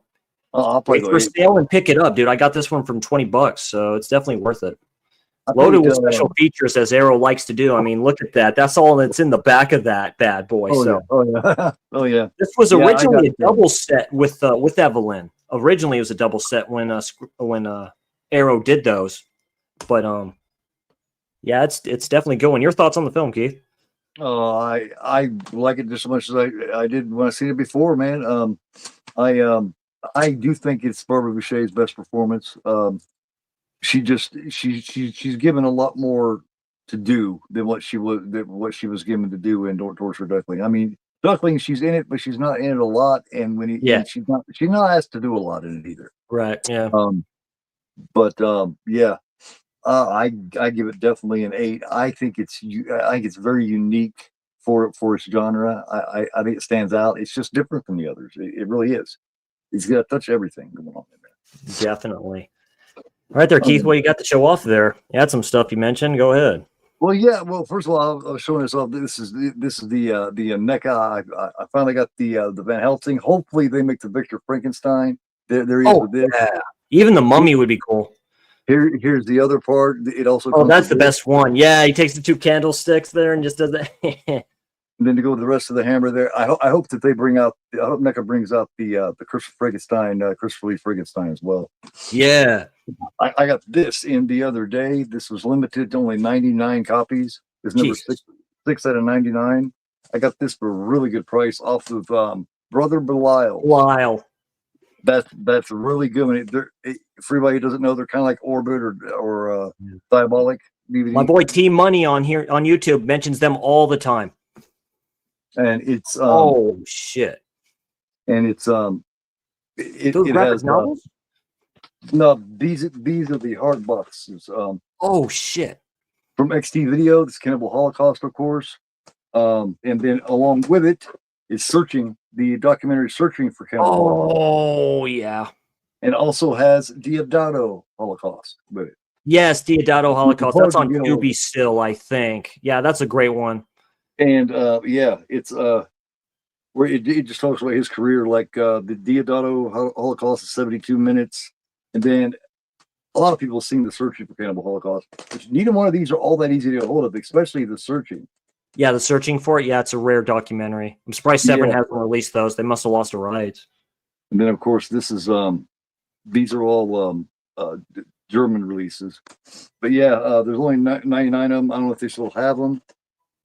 wait for sale and pick it up, dude. I got this one from $20, so it's definitely worth it. Loaded with special features, as Arrow likes to do. I mean, look at that. That's all that's in the back of that bad boy. Oh yeah. This was originally a double set with Evelyn. Originally, it was a double set when Arrow did those, but yeah, it's definitely going. Your thoughts on the film, Keith? Oh, I like it just as much as I did when I seen it before, man. I do think it's Barbara Boucher's best performance. She's given a lot more to do than what she was given to do in Torture Duckling. I mean, Duckling, she's in it, but she's not in it a lot. And and she's not asked to do a lot in it either. Right. Yeah. I give it definitely an 8. I think it's very unique for its genre. I think it stands out. It's just different from the others. It really is. It's got to touch everything going on in there. Definitely. All right there, Keith. What you got to show off there? You had some stuff you mentioned. Go ahead. Well, yeah. Well, first of all, I was showing this off. This is the NECA. I finally got the Van Helsing. Hopefully, they make the Victor Frankenstein. There he is with this. Yeah. Even the Mummy would be cool. Here's the other part. It also. Oh, that's the best one. Yeah, he takes the 2 candlesticks there and just does that. And then to go with the rest of the hammer there, I hope that they bring out. I hope NECA brings out the Christopher Frankenstein, Christopher Lee Frankenstein as well. Yeah. I got this in the other day. This was limited to only 99 copies. It's number 6 out of 99. I got this for a really good price off of Brother Belial. That's a really good one. For everybody who doesn't know, they're kind of like Orbit or Diabolic DVD. My boy T Money on here on YouTube mentions them all the time. And it's oh shit. And it's those it graphic has novels? No, these are the hard boxes. Oh shit! From XT Video, this Cannibal Holocaust, of course, and then along with it is the documentary Searching for Cannibal. Oh yeah, and also has Deodato Holocaust with it. Yes, Deodato Holocaust. That's on Tubi still, I think. Yeah, that's a great one. And it's where it just talks about his career, like the Deodato Holocaust is 72 minutes. And then a lot of people have seen The Searching for Cannibal Holocaust, which neither one of these are all that easy to get a hold of, especially The Searching. Yeah, The Searching for It. Yeah, it's a rare documentary. I'm surprised Severin hasn't released those. They must have lost the rights. And then, of course, this is these are all German releases. But yeah, there's only 99 of them. I don't know if they still have them,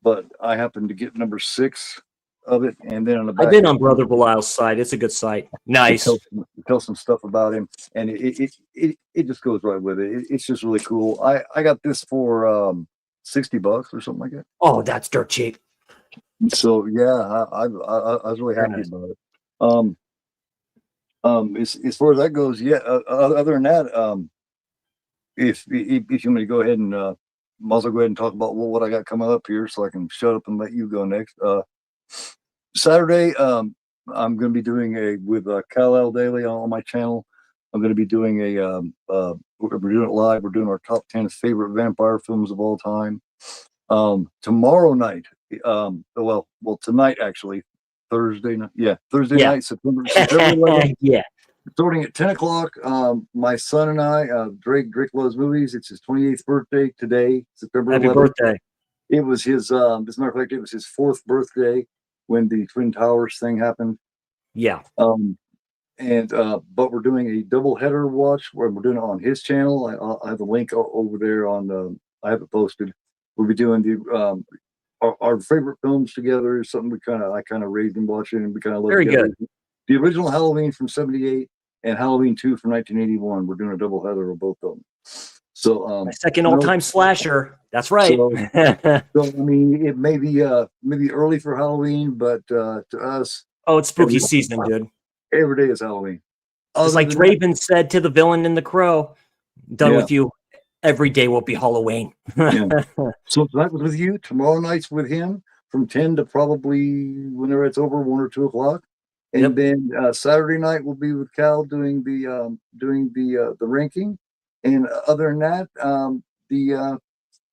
but I happened to get number 6 of it. And then on the back, I've been on Brother Belial's site. It's a good site. Nice. It tells some stuff about him, and it just goes right with it. It's just really cool. I got this for $60 or something like that. Oh, that's dirt cheap. So yeah, I was really happy about it. As far as that goes, yeah. Other than that, if you want me to go ahead and might as well go ahead and talk about what I got coming up here, so I can shut up and let you go next. Saturday, I'm going to be doing with Kal-El Daily on my channel. I'm going to be doing we're doing it live. We're doing our top 10 favorite vampire films of all time. Tomorrow night, well, tonight actually, Thursday night. Yeah, Thursday night, September 11th. Yeah. Starting at 10 o'clock, my son and I, Drake loves movies. It's his 28th birthday today, September 11th. Happy birthday. It was his, as a matter of fact, it was his 4th birthday when the Twin Towers thing happened. Yeah. But we're doing a double header watch where we're doing it on his channel. I have a link over there I have it posted. We'll be doing the our favorite films together. Something I kind of raised him watching, and we kind of very good. The original Halloween from '78 and Halloween 2 from 1981. We're doing a double header of both of them. So my second all-time slasher. That's right. So I mean, it may be maybe early for Halloween, but to us, it's spooky season, dude. Every day is Halloween. Just like Draven said to the villain in The Crow, done with you. Every day will be Halloween. So tonight was with you. Tomorrow night's with him from 10 to probably whenever it's over, 1 or 2 o'clock. And then Saturday night we'll be with Cal doing the ranking. And other than that, the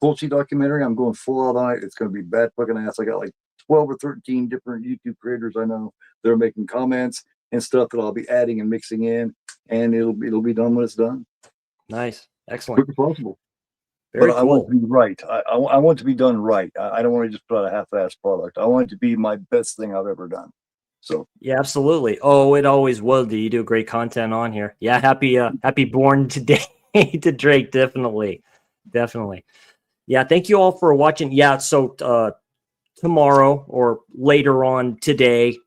Fulci documentary, I'm going full out on it. It's going to be bad fucking ass. I got like 12 or 13 different YouTube creators I know that are making comments and stuff that I'll be adding and mixing in, and it'll be done when it's done. Nice, excellent, quick as possible. Very but cool. I want it to be right. I want it to be done right. I don't want to just put out a half-assed product. I want it to be my best thing I've ever done. So yeah, absolutely. Oh, it always will. You do great content on here. Yeah, happy born today to Drake. Definitely. Yeah, thank you all for watching. Yeah, so tomorrow or later on today,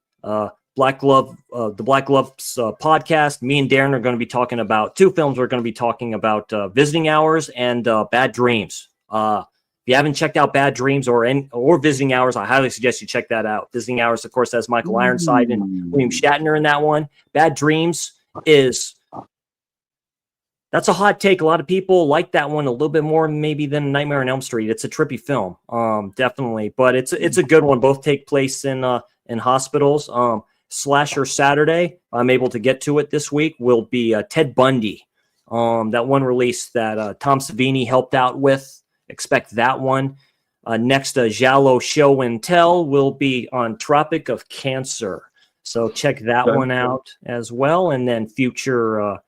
Black Glove, the Black Gloves podcast. Me and Darren are going to be talking about 2 films. We're going to be talking about Visiting Hours and Bad Dreams. If you haven't checked out Bad Dreams or Visiting Hours, I highly suggest you check that out. Visiting Hours, of course, has Michael Ironside and William Shatner in that one. Bad Dreams that's a hot take. A lot of people like that one a little bit more maybe than Nightmare on Elm Street. It's a trippy film, definitely, but it's a good one. Both take place in hospitals. Slasher Saturday, I'm able to get to it this week, will be Ted Bundy. That one release that Tom Savini helped out with. Expect that one. Next, Giallo Show and Tell will be on Tropic of Cancer. So check that one out as well. And then future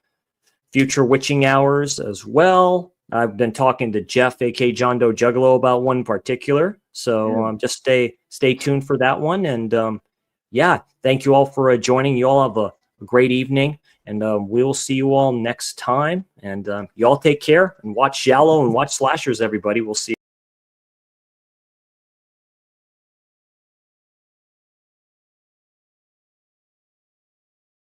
Witching Hours as well. I've been talking to Jeff, aka John Doe Juggalo, about one in particular. So just stay tuned for that one. And thank you all for joining. You all have a great evening. And we will see you all next time. And you all take care and watch Giallo and watch slashers, everybody. We'll see you.